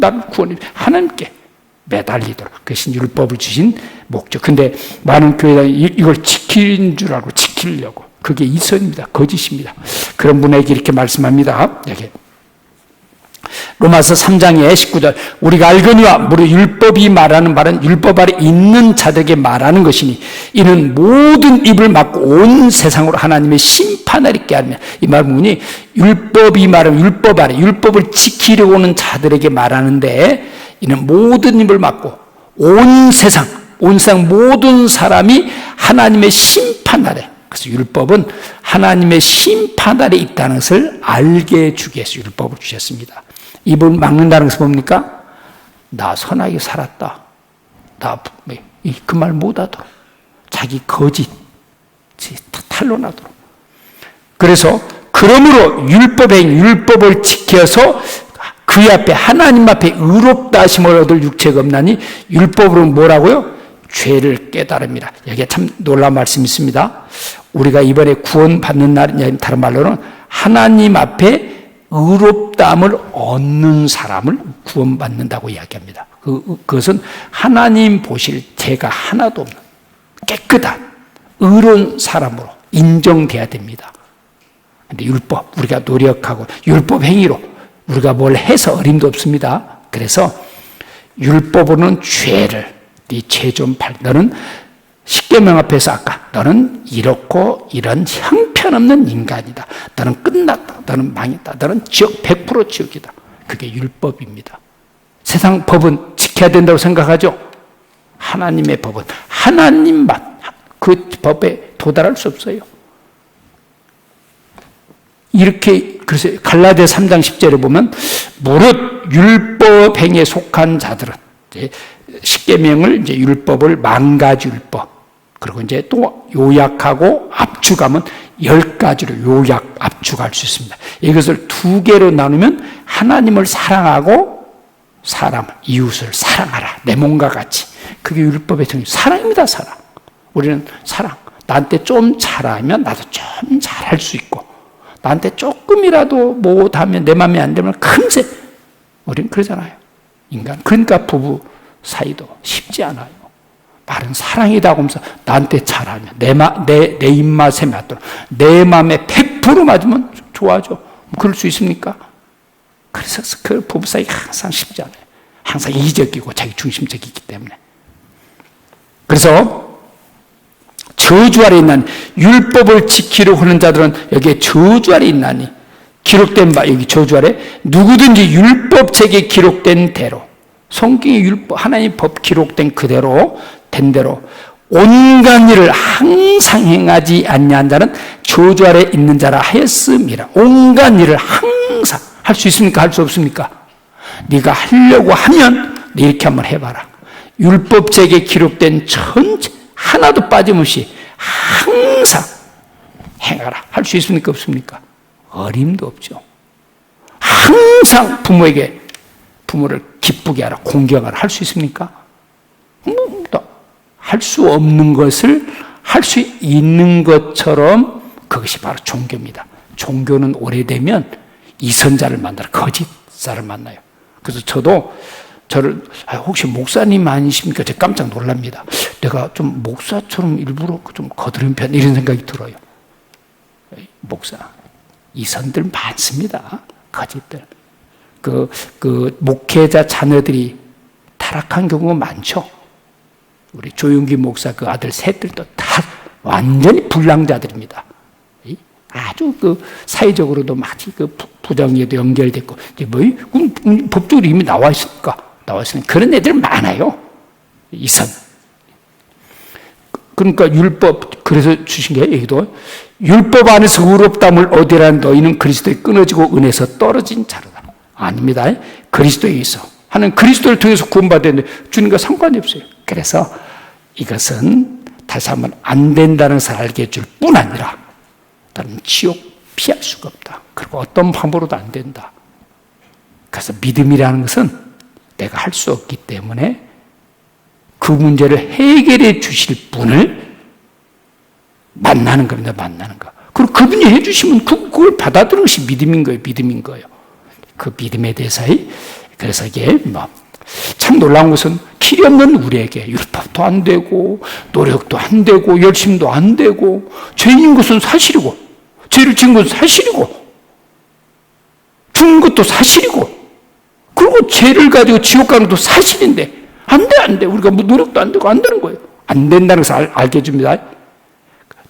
나를 구원해 하나님께 매달리도록. 그것이 율법을 주신 목적. 근데 많은 교회당이 이걸 지키려고. 그게 이선입니다. 거짓입니다. 그런 분에게 이렇게 말씀합니다. 여기 로마서 3장의 19절 우리가 알거니와 무릇 율법이 말하는 말은 율법 아래 있는 자들에게 말하는 것이니 이는 모든 입을 막고 온 세상으로 하나님의 심판을 있게 하며 이 말문이 율법이 말하면 율법 아래 율법을 지키려고 오는 자들에게 말하는데 이는 모든 입을 막고 온 세상 모든 사람이 하나님의 심판 아래 그래서 율법은 하나님의 심판 아래 있다는 것을 알게 주기 위해서 율법을 주셨습니다. 입을 막는다는 것은 뭡니까? 나 선하게 살았다. 그 말 못하도록. 자기 거짓, 탄론하도록. 그래서 그러므로 율법을 지켜서 그 앞에 하나님 앞에 의롭다 하심을 얻을 육체가 없나니 율법으로 뭐라고요? 죄를 깨달음이라. 여기에 참 놀라운 말씀이 있습니다. 우리가 이번에 구원받는 날, 다른 말로는 하나님 앞에 의롭다함을 얻는 사람을 구원받는다고 이야기합니다. 그것은 하나님 보실 죄가 하나도 없는 깨끗한 의로운 사람으로 인정돼야 됩니다. 그런데 율법, 우리가 노력하고 율법 행위로 우리가 뭘 해서 어림도 없습니다. 그래서 율법으로는 죄를 네 죄 좀 너는 십계명 앞에서 아까 너는 이렇고 이런 형편없는 인간이다. 너는 끝났다. 너는 망했다. 너는 지옥 100% 지옥이다. 그게 율법입니다. 세상 법은 지켜야 된다고 생각하죠? 하나님의 법은 하나님만 그 법에 도달할 수 없어요. 이렇게 그래서 갈라디아 3장 10절에 보면 무릇 율법 행위에 속한 자들은 십계명을 이제 율법을 만가지 율법 그리고 이제 또 요약하고 압축하면 10가지로 요약 압축할 수 있습니다. 이것을 두 개로 나누면 하나님을 사랑하고 사람 이웃을 사랑하라 내 몸과 같이 그게 율법의 정의 사랑입니다. 사랑. 우리는 사랑. 나한테 좀 잘하면 나도 좀 잘할 수 있고 나한테 조금이라도 못하면 내 마음에 안 들면 금세 우리는 그러잖아요. 인간. 그러니까 부부 사이도 쉽지 않아요. 말은 사랑이다 하면서 나한테 잘하면 내 입맛에 맞도록 내 마음에 100% 맞으면 좋아하죠. 그럴 수 있습니까? 그래서 그 부부 사이가 항상 쉽지 않아요. 항상 이기적이고 자기 중심적이기 때문에. 그래서 저주 아래 있나니 율법을 지키려고 하는 자들은 여기에 저주 아래 있나니 기록된 바, 여기 저주 아래 누구든지 율법책에 기록된 대로, 성경의 율법, 하나님의 법 기록된 그대로 된 대로 온갖 일을 항상 행하지 아니한 자는 저주 아래 있는 자라 하였음이라. 온갖 일을 항상 할 수 있습니까? 할 수 없습니까? 네가 하려고 하면 이렇게 한번 해봐라. 율법책에 기록된 전체 하나도 빠짐없이 항상 행하라. 할 수 있습니까? 없습니까? 어림도 없죠. 항상 부모를 기쁘게 하라, 공경하라. 할 수 있습니까? 할 수 없는 것을 할 수 있는 것처럼, 그것이 바로 종교입니다. 종교는 오래되면 이선자를 만나라, 거짓자를 만나요. 그래서 저를 혹시 목사님 아니십니까? 제가 깜짝 놀랍니다. 내가 좀 목사처럼 일부러 좀 거드는 편, 이런 생각이 들어요. 목사, 이선들 많습니다. 거짓들. 그 목회자 자녀들이 타락한 경우가 많죠. 우리 조용기 목사 그 아들 셋들도 다 완전히 불량자들입니다. 아주 그 사회적으로도 많이 그 부정에도 연결됐고, 이제 법적으로 이미 나와 있으니까, 그런 애들 많아요. 이선. 그러니까 율법, 그래서 주신 게 여기도 율법 안에서 의롭다함을 얻으라는 너희는 그리스도에 끊어지고 은혜에서 떨어진 자로다. 아닙니다. 그리스도에 있어. 하는 그리스도를 통해서 구원받았는데 주님과 상관이 없어요. 그래서 이것은 다시 한번 안 된다는 것을 알게 해줄 뿐 아니라 다른 지옥 피할 수가 없다. 그리고 어떤 방법으로도 안 된다. 그래서 믿음이라는 것은 내가 할 수 없기 때문에 그 문제를 해결해 주실 분을 만나는 겁니다. 만나는 거. 그리고 그분이 해주시면 그걸 받아들이는 것이 믿음인 거예요. 그 믿음에 대해서, 그래서 이게 참 놀라운 것은 길이 없는 우리에게 율법도 안 되고 노력도 안 되고 열심도 안 되고 죄인 것은 사실이고 죄를 지은 것은 사실이고 죽은 것도 사실이고 그리고 죄를 가지고 지옥 가는 것도 사실인데 안 돼. 우리가 뭐 노력도 안 되고 안 되는 거예요. 안 된다는 것을 알게 해줍니다.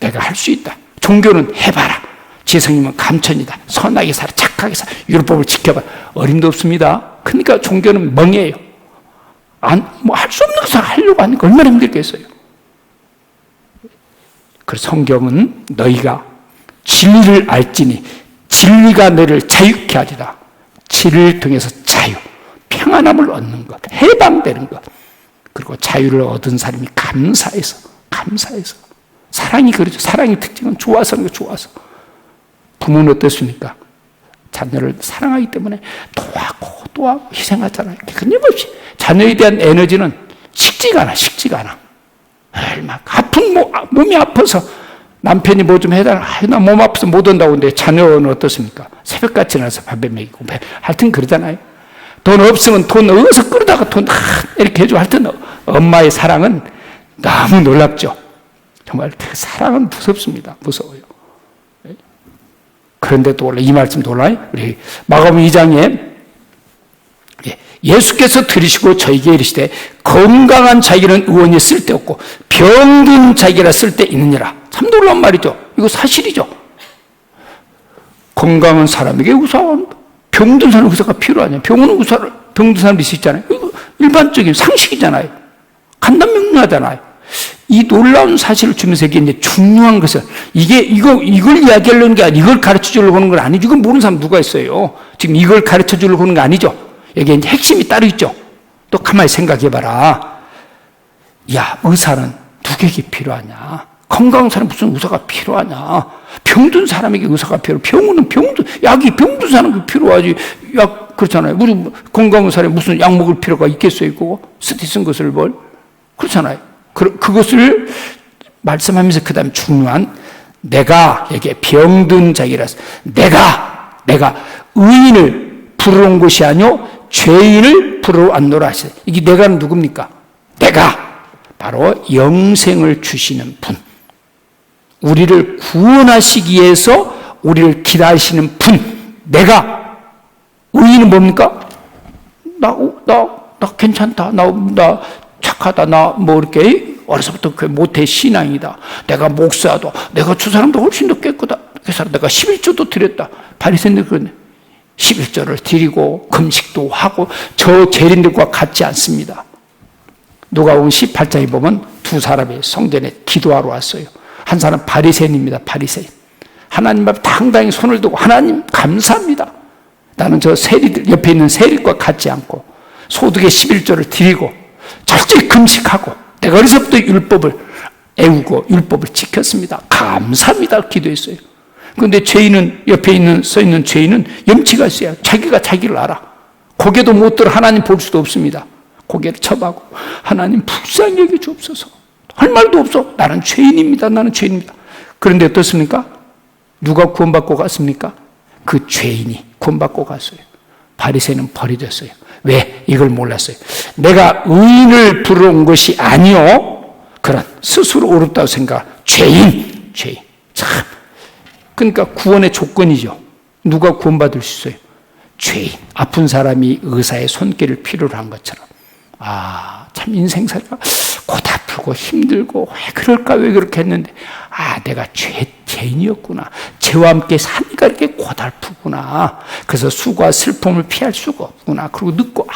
내가 할 수 있다. 종교는 해봐라. 지성이면 감천이다. 선하게 살아, 착하게 살아, 율법을 지켜봐. 어림도 없습니다. 그러니까 종교는 멍해요. 할 수 없는 것을 하려고 하니까 얼마나 힘들겠어요. 그래서 성경은 너희가 진리를 알지니 진리가 너를 자유케 하리라. 진리를 통해서 자유, 평안함을 얻는 것, 해방되는 것, 그리고 자유를 얻은 사람이 감사해서 사랑이 그렇죠. 사랑의 특징은 좋아서 하는 거, 좋아서. 부모는 어떻습니까? 자녀를 사랑하기 때문에 도와고 희생하잖아요. 끊임없이 자녀에 대한 에너지는 식지가 않아. 얼마 몸이 아파서 남편이 뭐 좀 해달라. 나 몸 아파서 못 온다고 하는데 자녀는 어떻습니까? 새벽같이 나서 밥에 먹이고 하여튼 그러잖아요. 돈 없으면 돈 어디서 끌어다가 돈 이렇게 해주고 하여튼 엄마의 사랑은 너무 놀랍죠. 정말 그 사랑은 무섭습니다. 무서워요. 그런데 또 원래 이 말씀도 올라요. 우리 마가복음 2장에 예수께서 들으시고 저에게 이르시되 건강한 자에게는 의원이 쓸데없고 병든 자에게라 쓸데있느니라. 참 놀라운 말이죠. 이거 사실이죠. 건강한 사람에게 의사, 병든 사람 의사가 필요하냐. 병든 사람이 있잖아요. 이거 일반적인 상식이잖아요. 간단명료하잖아요. 이 놀라운 사실을 주면서 이게 이제 중요한 것은 이걸 이야기하려는 게 아니고 이걸 가르쳐 주려고 하는 건 아니죠. 이걸 모르는 사람 누가 있어요. 지금 이걸 가르쳐 주려고 하는 거 아니죠. 여기에 이제 핵심이 따로 있죠. 또 가만히 생각해 봐라. 야, 의사는 누구에게 필요하냐? 건강한 사람 무슨 의사가 필요하냐? 병든 사람에게 의사가 필요해. 병원은 약이 병든 사람에게 필요하지. 약, 그렇잖아요. 우리 건강한 사람이 무슨 약 먹을 필요가 있겠어요? 그거? 스트레스 것을 그렇잖아요. 그것을 말씀하면서 그 다음에 중요한 내가 여기에 병든 자기라서 내가 의인을 부르러 온 것이 아니오 죄인을 부르러 왔노라 하시네. 이게 내가는 누굽니까? 내가 바로 영생을 주시는 분, 우리를 구원하시기 위해서 우리를 기다리시는 분. 내가 의인은 뭡니까? 나 괜찮다. 나 착하다. 나 이렇게 어려서부터 그 모태 신앙이다. 내가 목사도, 내가 저 사람도 훨씬 더 깨끗하다. 그래서 내가 11조도 드렸다. 바리새인들 그러네. 11조를 드리고 금식도 하고 저 죄인들과 같지 않습니다. 누가복음 18장에 보면 두 사람이 성전에 기도하러 왔어요. 한 사람 바리새인입니다. 바리새인. 하나님 앞에 당당히 손을 들고 하나님 감사합니다. 나는 저 세리들 옆에 있는 세리과 같지 않고 소득의 11조를 드리고 철저히 금식하고 내가 어려서부터 율법을 애우고 율법을 지켰습니다. 감사합니다. 기도했어요. 그런데 죄인은 옆에 써 있는 죄인은 염치가 있어요. 자기가 자기를 알아. 고개도 못 들어 하나님 볼 수도 없습니다. 고개를 쳐박고 하나님 불쌍히 여겨 주옵소서. 할 말도 없어. 나는 죄인입니다. 나는 죄인입니다. 그런데 어떻습니까? 누가 구원받고 갔습니까? 그 죄인이 구원받고 갔어요. 바리새인은 버려졌어요. 왜? 이걸 몰랐어요. 내가 의인을 부러운 것이 아니요. 그런 스스로 어렵다고 생각. 죄인. 참. 그러니까 구원의 조건이죠. 누가 구원받을 수 있어요? 죄인. 아픈 사람이 의사의 손길을 필요로 한 것처럼. 참 인생살이가 고달프고 힘들고 왜 그럴까 왜 그렇게 했는데 내가 죄인이었구나. 죄와 함께 사니까 이렇게 고달프구나. 그래서 수고와 슬픔을 피할 수가 없구나. 그리고 늦고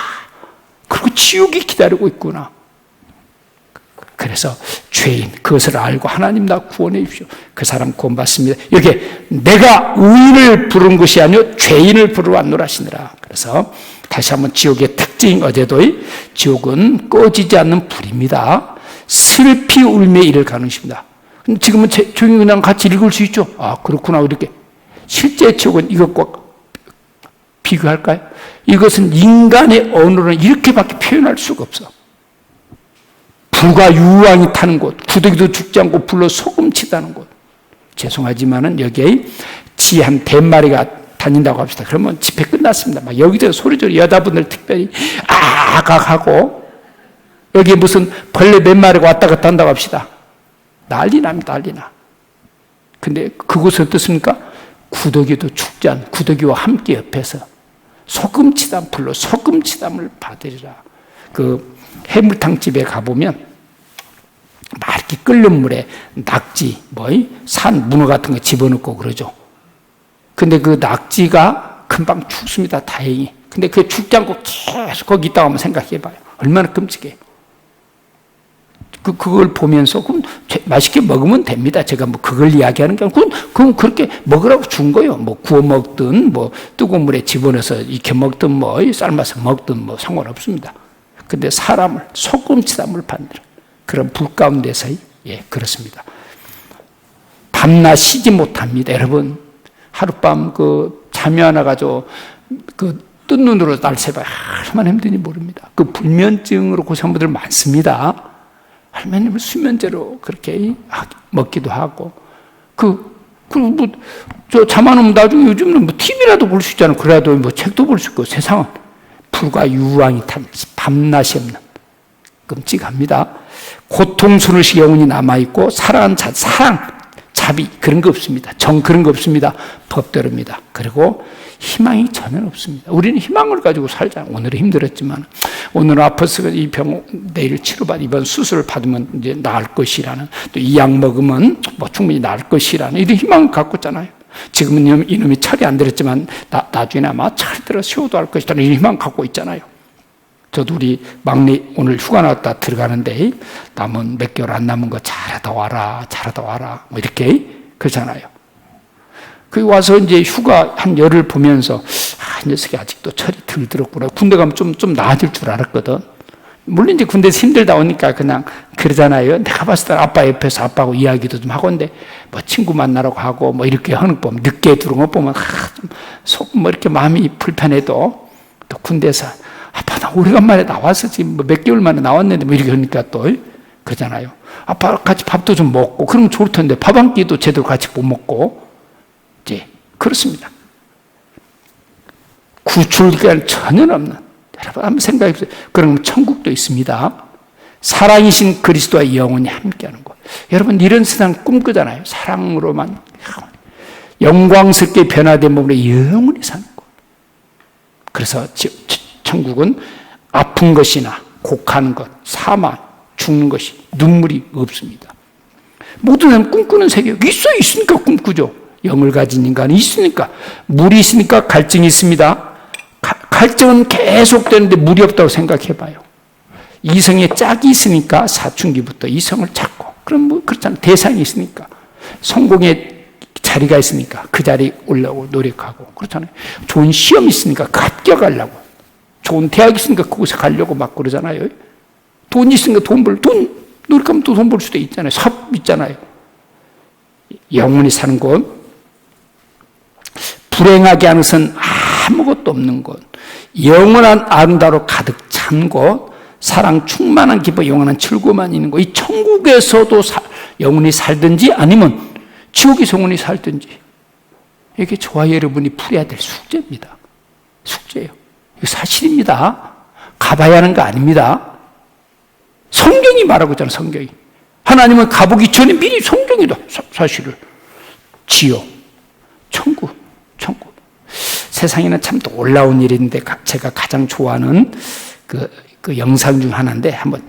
그리고 지옥이 기다리고 있구나. 그래서 죄인 그것을 알고 하나님 나 구원해 주십시오. 그 사람 구원받습니다. 여기에 내가 의인을 부른 것이 아니요 죄인을 부르러 왔노라 하시니라. 그래서 다시 한번 지옥의 특징 어제도 지옥은 꺼지지 않는 불입니다. 슬피 울며 이를 가는 것입니다. 지금은 조용히 그냥 같이 읽을 수 있죠. 그렇구나 이렇게. 실제 지옥은 이것과 비교할까요? 이것은 인간의 언어로는 이렇게밖에 표현할 수가 없어. 불과 유황이 타는 곳, 구더기도 죽지 않고 불로 소금치다는 곳. 죄송하지만은 여기에 쥐 한 100마리가 다닌다고 합시다. 그러면 집회 끝났습니다. 막 여기저기 소리조리 여자분들 특별히 아각하고 여기 무슨 벌레 몇 마리가 왔다 갔다 한다고 합시다. 난리 납니다. 난리 나. 근데 그곳은 어떻습니까? 구더기도 죽지 않은 구더기와 함께 옆에서 소금치담 불로 소금치담을 받으리라. 그 해물탕집에 가보면 막 이렇게 끓는 물에 낙지, 산 문어 같은 거 집어넣고 그러죠. 근데 그 낙지가 금방 죽습니다. 다행히. 근데 그게 죽지 않고 계속 거기 있다고 한번 생각해 봐요. 얼마나 끔찍해요. 그걸 보면서 그럼 맛있게 먹으면 됩니다. 제가 그걸 이야기하는 게 아니고 그건 그렇게 먹으라고 준 거예요. 구워 먹든 뜨거운 물에 집어넣어서 익혀 먹든 삶아서 먹든 상관없습니다. 근데 사람을 소금치담을 받느라 그런 불 가운데서의 그렇습니다. 밤낮 쉬지 못합니다. 여러분 하룻밤 잠이 안 와가지고 뜬 눈으로 날 새봐야 얼마나 힘든지 모릅니다. 불면증으로 고생한 분들 많습니다. 할머님은 수면제로 그렇게 먹기도 하고 저 잠 안 오면 나중에 요즘은 TV라도 볼 수 있잖아요. 그래도 책도 볼 수 있고 세상은 불과 유황이 탄 밤낮이 없는 끔찍합니다. 고통스러운 영혼이 남아있고 사랑, 자비 그런 거 없습니다. 정 그런 거 없습니다. 법대로입니다. 그리고 희망이 전혀 없습니다. 우리는 희망을 가지고 살자. 오늘은 힘들었지만 오늘 아파서 이 병 내일 치료받 이번 수술을 받으면 이제 나을 것이라는 또 이 약 먹으면 충분히 나을 것이라는 이런 희망을 갖고 있잖아요. 지금은 이놈이 철이 안 들었지만 나중에 아마 잘 들어 쉬어도 할 것이다 이런 희망 갖고 있잖아요. 저도 우리 막내 오늘 휴가 나왔다 들어가는데 남은 몇 개월 안 남은 거 잘하다 와라 이렇게 그러잖아요. 그 와서 이제 휴가 한 열흘 보면서 이 녀석이 아직도 철이 덜 들었구나. 군대 가면 좀 나아질 줄 알았거든. 물론 이제 군대에서 힘들다 오니까 그냥 그러잖아요. 내가 봤을 때 아빠 옆에서 아빠하고 이야기도 좀 하건데 친구 만나라고 하고 이렇게 하는 거 보면 늦게 들어온 거 보면 속 이렇게 마음이 불편해도 또 군대에서 아빠 나 오래간만에 나와서 지금 몇 개월 만에 나왔는데 이렇게 하니까 또 그러잖아요. 아빠 같이 밥도 좀 먹고 그러면 좋을 텐데 밥 한 끼도 제대로 같이 못 먹고 이제 그렇습니다. 구출기간 전혀 없는 여러분 한번 생각해 보세요. 그러면 천국도 있습니다. 사랑이신 그리스도와 영원히 함께하는 곳. 여러분 이런 세상 꿈꾸잖아요. 사랑으로만 영광스럽게 변화된 몸으로 영원히 사는 곳. 그래서 천국은 아픈 것이나 곡하는 것, 사망, 죽는 것이 눈물이 없습니다. 모든 사람 꿈꾸는 세계가 있으니까 꿈꾸죠. 영을 가진 인간이 있으니까. 물이 있으니까 갈증이 있습니다. 갈증은 계속되는데 물이 없다고 생각해 봐요. 이성에 짝이 있으니까 사춘기부터 이성을 찾고, 그럼 뭐 그렇잖아요. 대상이 있으니까. 성공의 자리가 있으니까 그 자리에 올라오고 노력하고, 그렇잖아요. 좋은 시험이 있으니까 합격하려고, 좋은 대학이 있으니까 그곳에 가려고 막 그러잖아요. 돈이 있으니까 돈 노력하면 또 돈 벌 수도 있잖아요. 사업 있잖아요. 영원히 사는 곳, 불행하게 하는 것은 아무것도 없는 곳, 영원한 아름다움으로 가득 찬 곳, 사랑 충만한 기쁨, 영원한 즐거움만 있는 곳, 이 천국에서도 영원히 살든지 아니면 지옥에서 영원히 살든지, 이게 저와 여러분이 풀어야 될 숙제입니다. 숙제예요. 이거 사실입니다. 가봐야 하는 거 아닙니다. 성경이 말하고 있잖아요. 성경이. 하나님은 가보기 전에 미리 성경이다. 사실을. 지옥, 천국. 세상에는 참 놀라운 일인데 제가 가장 좋아하는 그 영상 중 하나인데, 한번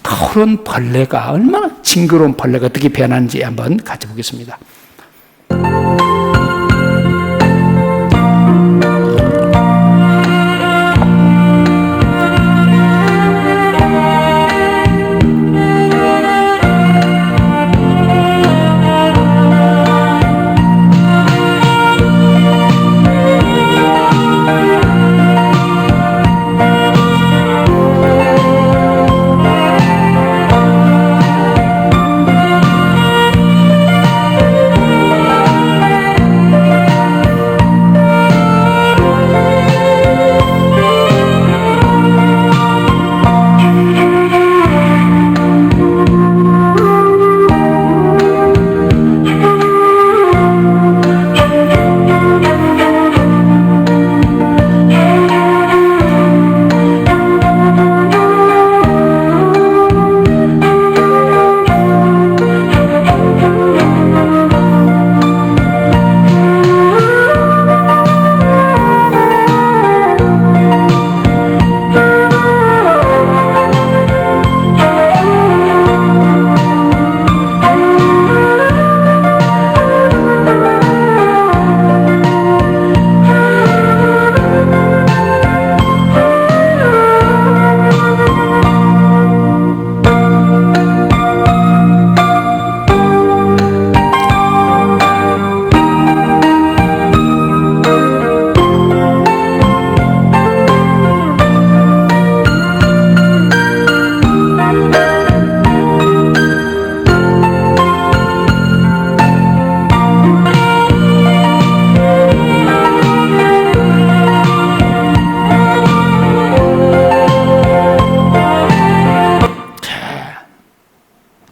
더러운 벌레가, 얼마나 징그러운 벌레가 어떻게 변하는지 한번 같이 보겠습니다.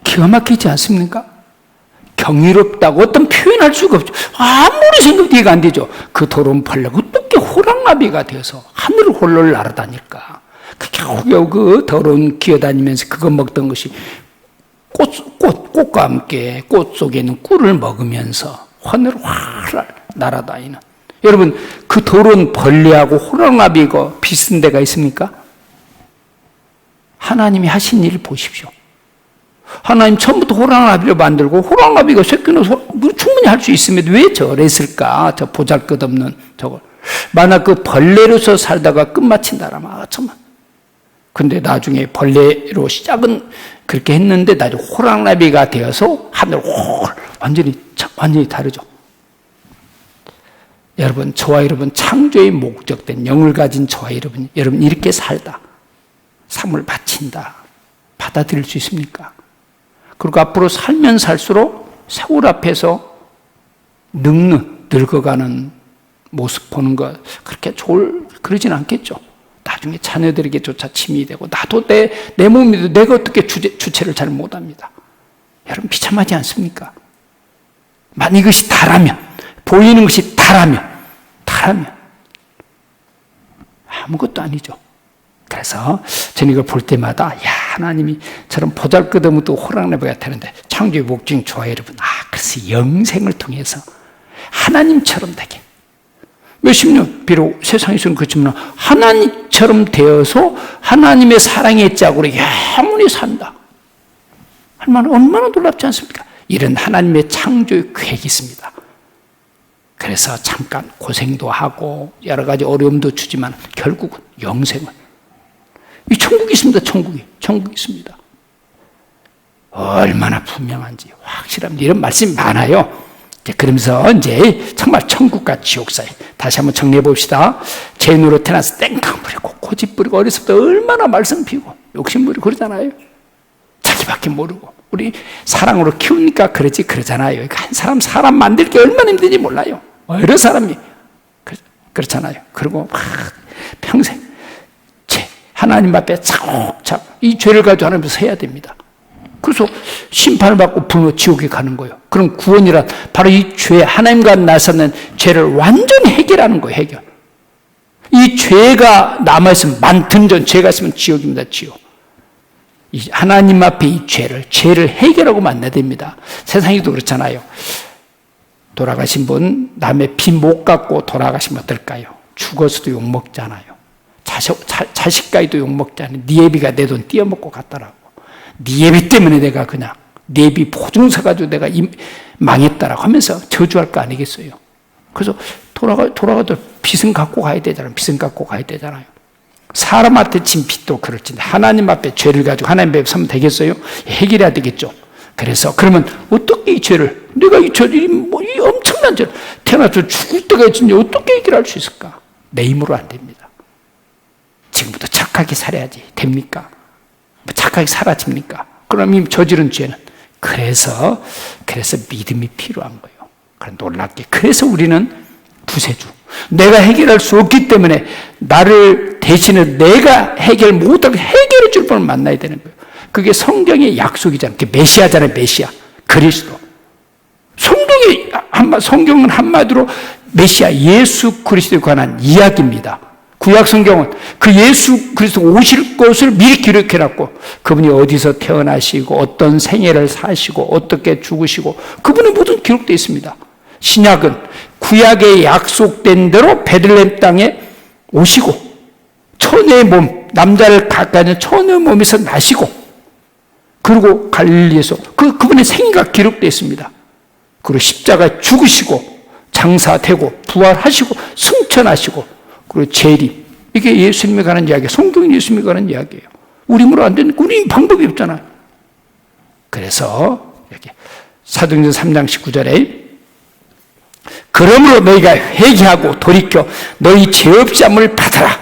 기가 막히지 않습니까? 경이롭다고 어떤 표현할 수가 없죠. 아무리 생각도 이해가 안 되죠. 그 더러운 벌레가 어떻게 호랑나비가 되어서 하늘을 홀로 날아다닐까? 겨우겨우 그 더러운 기어다니면서 그거 먹던 것이 꽃과 함께 꽃 속에 있는 꿀을 먹으면서 하늘을 활활 날아다니는, 여러분 그 더러운 벌레하고 호랑나비가 비슷한 데가 있습니까? 하나님이 하신 일을 보십시오. 하나님 처음부터 호랑나비를 만들고 호랑나비가 새끼 넣어서 충분히 할 수 있으면 왜 저랬을까? 저 보잘것없는 저걸. 만약 그 벌레로서 살다가 끝마친다라면 정말. 근데 나중에 벌레로 시작은 그렇게 했는데 나중에 호랑나비가 되어서 하늘 완전히 다르죠. 여러분, 저와 여러분 창조의 목적된 영을 가진 저와 여러분 이렇게 살다, 삶을 바친다, 받아들일 수 있습니까? 그리고 앞으로 살면 살수록 세월 앞에서 늙어가는 모습 보는 것 그렇게 그러진 않겠죠. 나중에 자녀들에게조차 침이 되고, 나도 내 몸이도 내가 어떻게 주체를 잘 못합니다. 여러분 비참하지 않습니까? 만약 이것이 다라면, 보이는 것이 다라면 아무것도 아니죠. 그래서 저는 이걸 볼 때마다 하나님이 저런 보잘것없는 또 호랑나비가 되는데 창조의 목적인 저와 여러분, 그래서 영생을 통해서 하나님처럼 되게 몇십 년, 비록 세상에서는 그렇지만 하나님처럼 되어서 하나님의 사랑의 짝으로 영원히 산다. 얼마나 놀랍지 않습니까? 이런 하나님의 창조의 계획이 있습니다. 그래서 잠깐 고생도 하고 여러 가지 어려움도 주지만 결국은 영생은 이 천국이 있습니다. 천국이 있습니다. 얼마나 분명한지 확실합니다. 이런 말씀이 많아요. 그러면서 이제 정말 천국과 지옥 사이 다시 한번 정리해 봅시다. 죄 노릇해놔서 땡깡 부리고 고집 부리고 어렸을 때 얼마나 말썽 피우고 욕심 부리고 그러잖아요. 자기밖에 모르고 우리 사랑으로 키우니까 그러지 그러잖아요. 한 사람 만들 게 얼마나 힘든지 몰라요. 여러 사람이 그렇잖아요. 그리고 막 평생 하나님 앞에 차곡차곡 이 죄를 가지고 하나님 앞에 서야 됩니다. 그래서 심판을 받고 불로 지옥에 가는 거예요. 그럼 구원이란 바로 이 죄, 하나님과 나서는 죄를 완전히 해결하는 거예요. 해결. 이 죄가 남아있으면 많든 전 죄가 있으면 지옥입니다. 지옥. 이 하나님 앞에 이 죄를 해결하고 만나야 됩니다. 세상에도 그렇잖아요. 돌아가신 분 남의 빚 못 갚고 돌아가시면 어떨까요? 죽어서도 욕먹잖아요. 자식까지도 욕먹잖아요. 네 애비가 내 돈 띄어먹고 갔더라고. 네 애비 때문에 내가 그냥 네 애비 보증서 가지고 내가 망했다라고 하면서 저주할 거 아니겠어요? 그래서 돌아가도 빚은 갖고 가야 되잖아요. 빚은 갖고 가야 되잖아요. 사람한테 진 빚도 그럴지 하나님 앞에 죄를 가지고 하나님 앞에 서면 되겠어요? 해결해야 되겠죠. 그래서 그러면 어떻게 이 죄를 내가 이 엄청난 죄를 태어나서 죽을 때가 진짜 어떻게 해결할 수 있을까? 내 힘으로 안 됩니다. 지금부터 착하게 살아야지 됩니까? 착하게 사라집니까? 그럼 이 저지른 죄는 그래서 믿음이 필요한 거예요. 그런 놀랍게 그래서 우리는 구세주 내가 해결할 수 없기 때문에 나를 대신에 내가 해결 못하고 해결해 줄 분을 만나야 되는 거예요. 그게 성경의 약속이잖아요. 그게 메시아잖아요. 메시아 그리스도. 성경은 한마디로 메시아 예수 그리스도에 관한 이야기입니다. 구약 성경은 그 예수 그리스도 오실 것을 미리 기록해놨고 그분이 어디서 태어나시고 어떤 생애를 사시고 어떻게 죽으시고 그분의 모든 기록되어 있습니다. 신약은 구약에 약속된 대로 베들레헴 땅에 오시고 처녀의 몸, 남자를 가까이 있는 처녀의 몸에서 나시고 그리고 갈릴리에서 그분의 생애가 기록되어 있습니다. 그리고 십자가에 죽으시고 장사되고 부활하시고 승천하시고 그리고 재림. 이게 예수님에 관한 이야기예요. 성경이 예수님에 관한 이야기예요. 우리 힘으로 안 되는, 우리 방법이 없잖아요. 그래서, 이렇게, 사도행전 3장 19절에, 그러므로 너희가 회개하고 돌이켜 너희 죄 없이 함을 받아라.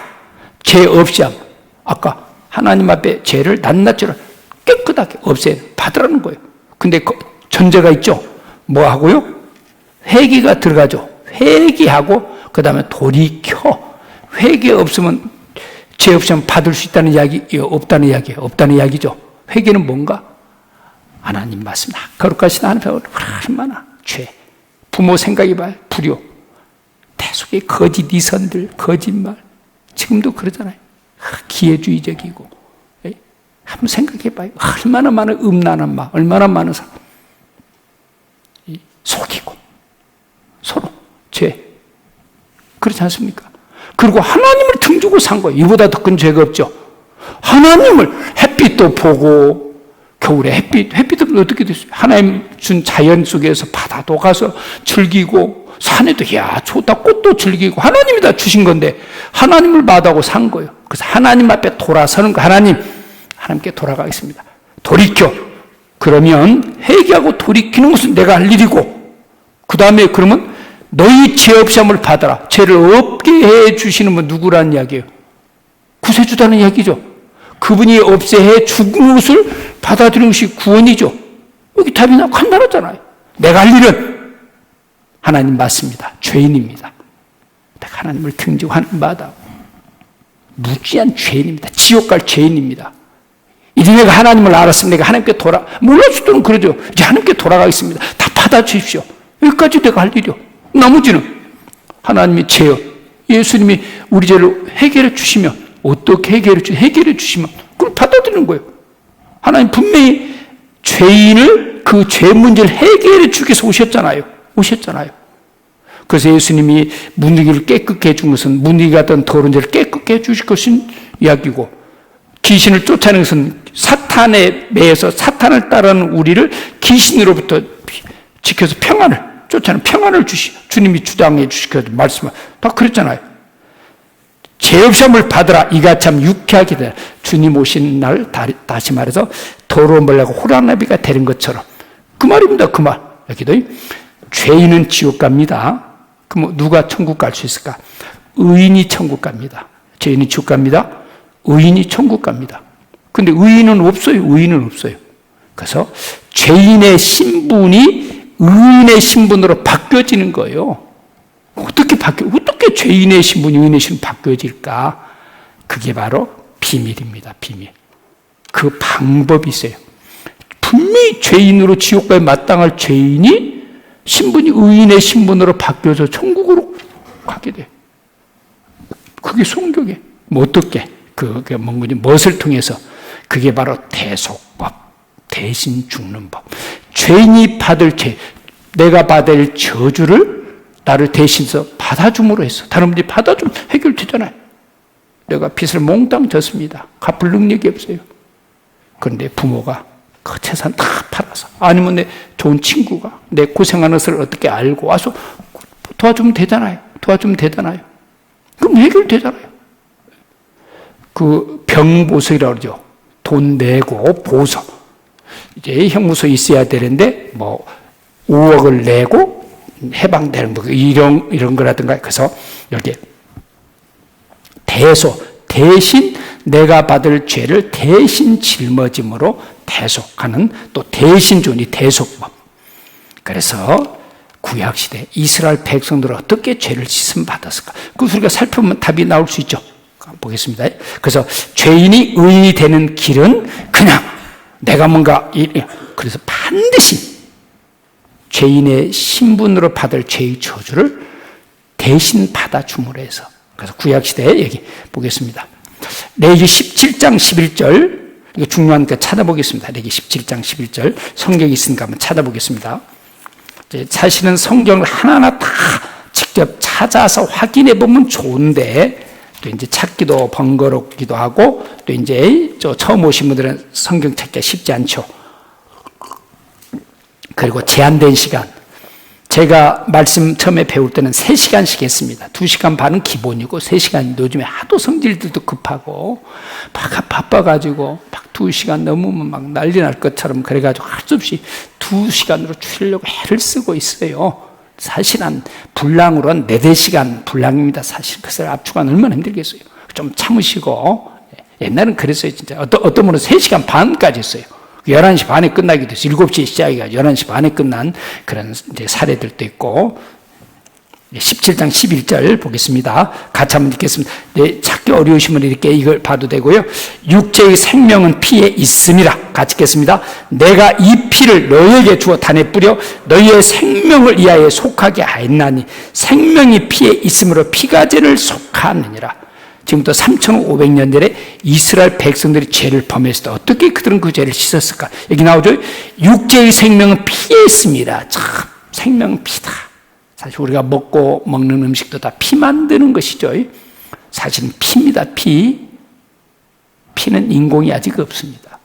죄 없이 함. 아까 하나님 앞에 죄를 낱낱이로 깨끗하게 받으라는 거예요. 근데 그 전제가 있죠. 뭐 하고요? 회개가 들어가죠. 회개하고, 그 다음에 돌이켜. 회개 없으면 죄 없으면 받을 수 있다는 이야기, 없다는 이야기예요. 없다는 이야기죠. 회개는 뭔가? 하나님 말씀, 거룩하신 하나님 얼마나 죄. 부모 생각해봐요. 불효. 대속의 거짓 이선들, 거짓말. 지금도 그러잖아요. 기회주의적이고. 한번 생각해봐요. 얼마나 많은 음란한 말, 얼마나 많은 사람. 속이고. 서로 죄. 그렇지 않습니까? 그리고 하나님을 등지고 산 거예요. 이보다 더 큰 죄가 없죠. 하나님을 햇빛도 보고 겨울에 햇빛은 어떻게 됐어요? 하나님 준 자연 속에서 바다도 가서 즐기고 산에도 좋다 꽃도 즐기고 하나님이 다 주신 건데 하나님을 마다하고 산 거예요. 그래서 하나님 앞에 돌아서는 거 하나님께 돌아가겠습니다. 돌이켜. 그러면 회개하고 돌이키는 것은 내가 할 일이고 그 다음에 그러면 너희 죄 없이 함을 받아라. 죄를 없게 해 주시는 분 누구라는 이야기예요? 구세주다는 이야기죠. 그분이 없애해 죽은 것을 받아들이는 것이 구원이죠. 여기 답이 간단하잖아요. 내가 할 일은 하나님 맞습니다. 죄인입니다. 내가 하나님을 등지고 하나님마다 무지한 죄인입니다. 지옥 갈 죄인입니다. 이제 내가 하나님을 알았으면 내가 하나님께 몰랐을 때는 그러죠. 이제 하나님께 돌아가겠습니다. 다 받아주십시오. 여기까지 내가 할 일이요. 나머지는 하나님의 죄요. 예수님이 우리 죄를 해결해 주시면 어떻게 해결해 주시면 그걸 받아들이는 거예요. 하나님 분명히 죄인을 그 죄 문제를 해결해 주기 위해서 오셨잖아요. 그래서 예수님이 문둥이를 깨끗게 해준 것은 문둥이가 던 더러운 죄를 깨끗게 해주실 것인 이야기고 귀신을 쫓아내는 것은 사탄에 매여서 사탄을 따르는 우리를 귀신으로부터 지켜서 평안을 좋잖아요. 평안을 주님이 주장해 주시거든. 말씀, 다 그랬잖아요. 죄 없음을 받으라. 이가 참 유쾌하게 되라. 주님 오신 날, 다시 말해서 더러운 벌레가 호랑나비가 되는 것처럼. 그 말입니다. 그 말. 여기도 죄인은 지옥 갑니다. 그럼 누가 천국 갈 수 있을까? 의인이 천국 갑니다. 죄인이 지옥 갑니다. 의인이 천국 갑니다. 근데 의인은 없어요. 의인은 없어요. 그래서 죄인의 신분이 의인의 신분으로 바뀌어지는 거예요. 어떻게 죄인의 신분이 의인의 신분으로 바뀌어질까? 그게 바로 비밀입니다. 비밀. 그 방법이 있어요. 분명히 죄인으로 지옥가에 마땅할 죄인이 신분이 의인의 신분으로 바뀌어서 천국으로 가게 돼. 그게 성경에 뭐 어떻게? 그게 뭔지 무엇을 통해서? 그게 바로 대속법, 대신 죽는 법. 죄인이 받을 죄, 내가 받을 저주를 나를 대신해서 받아줌으로 해서 다른 분들이 받아주면 해결되잖아요. 내가 빚을 몽땅 졌습니다. 갚을 능력이 없어요. 그런데 부모가 그 재산 다 팔아서, 아니면 내 좋은 친구가 내 고생하는 것을 어떻게 알고 와서 도와주면 되잖아요. 도와주면 되잖아요. 그럼 해결되잖아요. 그 병보석이라고 그러죠. 돈 내고 보석. 이제 형무소에 있어야 되는데, 5억을 내고 해방되는 거, 이런 거라든가. 그래서 여기 대신 내가 받을 죄를 대신 짊어짐으로 대속하는, 또 대신존이 대속법. 그래서 구약시대 이스라엘 백성들은 어떻게 죄를 씻음 받았을까? 그것을 우리가 살펴보면 답이 나올 수 있죠. 보겠습니다. 그래서 죄인이 의인이 되는 길은 그냥 내가 뭔가, 그래서 반드시 죄인의 신분으로 받을 죄의 저주를 대신 받아줌으로 해서. 그래서 구약시대에 여기 보겠습니다. 레위기 17장 11절, 이거 중요한 거 찾아보겠습니다. 레위기 17장 11절, 성경이 있으니까 한번 찾아보겠습니다. 사실은 성경을 하나하나 다 직접 찾아서 확인해 보면 좋은데, 또 이제 찾기도 번거롭기도 하고, 또 이제 처음 오신 분들은 성경 찾기가 쉽지 않죠. 그리고 제한된 시간. 제가 말씀 처음에 배울 때는 3시간씩 했습니다. 2시간 반은 기본이고 3시간, 요즘에 하도 성질들도 급하고 막 바빠가지고 막 2시간 넘으면 막 난리 날 것처럼 그래가지고 할 수 없이 2시간으로 줄이려고 애를 쓰고 있어요. 사실은 분량으로는 4-5시간 분량입니다. 사실 그것을 압축하면 얼마나 힘들겠어요. 좀 참으시고. 옛날엔 그랬어요. 진짜 어떤 분은 3시간 반까지 했어요. 11시 반에 끝나기도 했어요. 7시에 시작해가지고 11시 반에 끝난 그런 이제 사례들도 있고. 17장 11절 보겠습니다. 같이 한번 읽겠습니다. 네, 찾기 어려우시면 이렇게 이걸 봐도 되고요. 육체의 생명은 피에 있음이라. 같이 읽겠습니다. 내가 이 피를 너희에게 주어 단에 뿌려 너희의 생명을 이하에 속하게 하였나니 생명이 피에 있으므로 피가 죄를 속하느니라. 지금부터 3,500년 전에 이스라엘 백성들이 죄를 범했을 때 어떻게 그들은 그 죄를 씻었을까? 여기 나오죠. 육체의 생명은 피에 있습니다. 참, 생명은 피다. 사실 우리가 먹고 먹는 음식도 다 피 만드는 것이죠. 사실은 피입니다. 피는 인공이 아직 없습니다.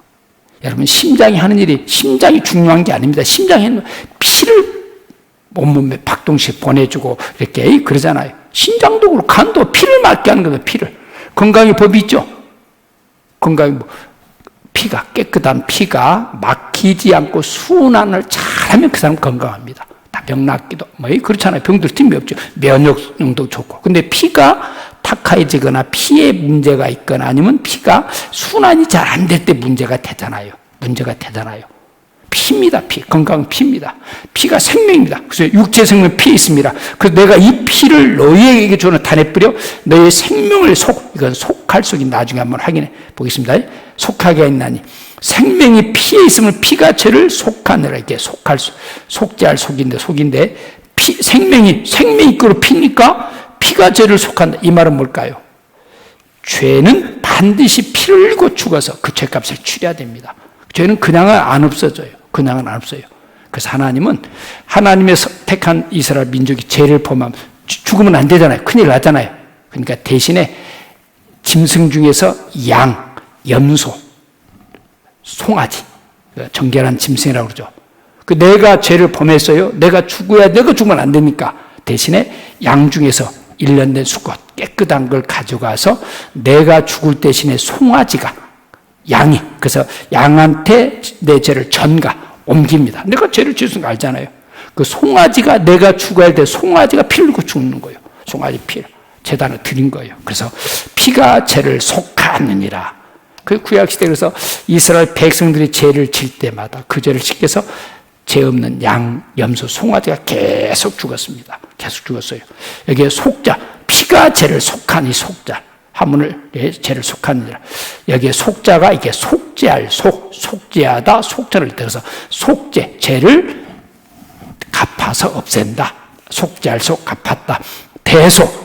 여러분, 심장이 하는 일이, 심장이 중요한 게 아닙니다. 심장이 피를 온몸에 박동씩 보내주고 이렇게 그러잖아요. 심장도 그렇고 간도 피를 맑게 하는 거예요. 피를. 건강의 법이 있죠. 피가, 깨끗한 피가 막히지 않고 순환을 잘하면 그 사람 건강합니다. 다 병 낫기도 그렇잖아요. 병들 틈이 없죠. 면역력도 좋고. 근데 피가 탁해지거나 피에 문제가 있거나 아니면 피가 순환이 잘 안 될 때 문제가 되잖아요. 피입니다. 피. 건강은 피입니다. 피가 생명입니다. 그래서 육체 생명 피에 있습니다. 그래서 내가 이 피를 너희에게 주는 단에 뿌려 너희의 생명을 이건 속할 속이 나중에 한번 확인해 보겠습니다. 속하게 했나니 생명이 피에 있으면 피가 죄를 속하느라. 이게 속죄할 속인데 생명이 끓어 피니까 피가 죄를 속한다. 이 말은 뭘까요? 죄는 반드시 피를 흘리고 죽어서 그 죄값을 치러야 됩니다. 죄는 그냥은 안 없어져요. 그래서 하나님은 하나님의 택한 이스라엘 민족이 죄를 범하면 죽으면 안 되잖아요. 큰일 나잖아요. 그러니까 대신에 짐승 중에서 양, 염소, 송아지, 정결한 짐승이라고 그러죠. 그 내가 죄를 범했어요. 내가 죽으면 안 되니까 대신에 양 중에서 1년 된 수컷 깨끗한 걸 가져가서 내가 죽을 대신에 송아지가 양이 그래서 양한테 내 죄를 전가 옮깁니다. 내가 죄를 지었은 거 알잖아요. 그 송아지가 내가 죽어야 돼. 송아지가 피를 흘리고 죽는 거예요. 송아지 피를 제단을 드린 거예요. 그래서 피가 죄를 속하느니라. 그 구약시대 그래서 이스라엘 백성들이 죄를 질 때마다 그 죄를 씻겨서 죄 없는 양, 염소, 송아지가 계속 죽었습니다. 계속 죽었어요. 여기에 속자, 피가 죄를 속하니 속자. 한문을 죄를 속하느니라. 여기에 속자가 이게 속죄할 속죄하다 속자를 들어서 속죄, 죄를 갚아서 없앤다. 속죄할 속 갚았다. 대속,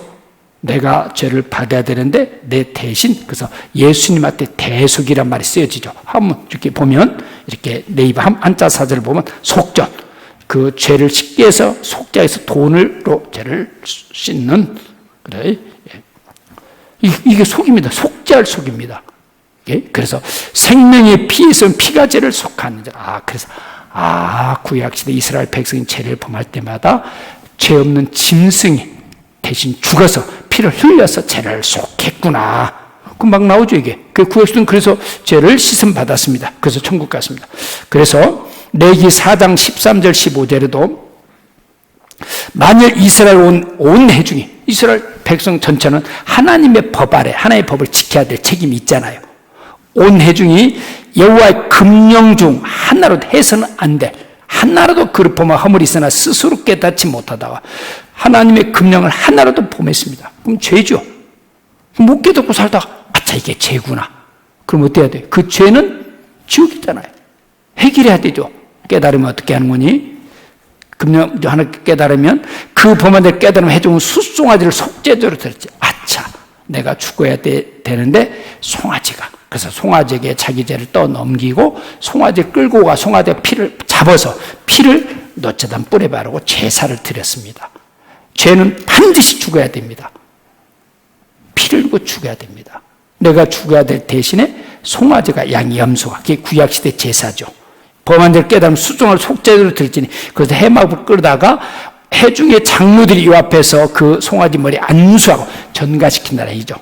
내가 죄를 받아야 되는데 내 대신 그래서 예수님한테 대속이란 말이 쓰여지죠. 한번 이렇게 보면 이렇게 네이버 한자 사절을 보면 속전, 그 죄를 씻게 해서 속죄해서 돈으로 죄를 씻는 그래. 이게 속입니다. 속죄할 속입니다. 그래서 생명의 피에 있으면 피가 죄를 속하는 자. 그래서 구약시대 이스라엘 백성이 죄를 범할 때마다 죄 없는 짐승이 대신 죽어서 피를 흘려서 죄를 속했구나. 금방 나오죠 이게. 그 구약시대는 그래서 죄를 씻음 받았습니다. 그래서 천국 갔습니다. 그래서 레기 4장 13절 15절에도 만일 이스라엘 온 회중이 이스라엘 백성 전체는 하나님의 법 아래 하나님의 법을 지켜야 될 책임이 있잖아요. 온 회중이 여호와의 금령 중 하나라도 해서는 안 돼. 하나라도 그릇 범하 허물이 있으나 스스로 깨닫지 못하다가 하나님의 금령을 하나라도 범했습니다. 그럼 죄죠. 못 깨닫고 살다가 이게 죄구나. 그럼 어떻게 해야 돼? 그 죄는 지옥이잖아요. 해결해야 되죠. 깨달으면 어떻게 하는 거니? 금령 하나 깨달으면 그 범한 데 깨달으면 해중은 숫송아지를 속죄죄로 들었지. 내가 죽어야 되는데 송아지가. 그래서 송아지에게 자기 죄를 떠넘기고 송아지를 끌고 가 송아지의 피를 잡아서 피를 노체단 뿔에 바르고 제사를 드렸습니다. 죄는 반드시 죽어야 됩니다. 피를 흘리고 죽어야 됩니다. 내가 죽어야 될 대신에 송아지가 양이 염소가 그게 구약시대 제사죠. 범한 죄를 깨달으면 수종을 속죄로 들지니 그래서 해막을 끌다가 해중의 장로들이 이 앞에서 그 송아지 머리 안수하고 전가시킨다는 얘기죠.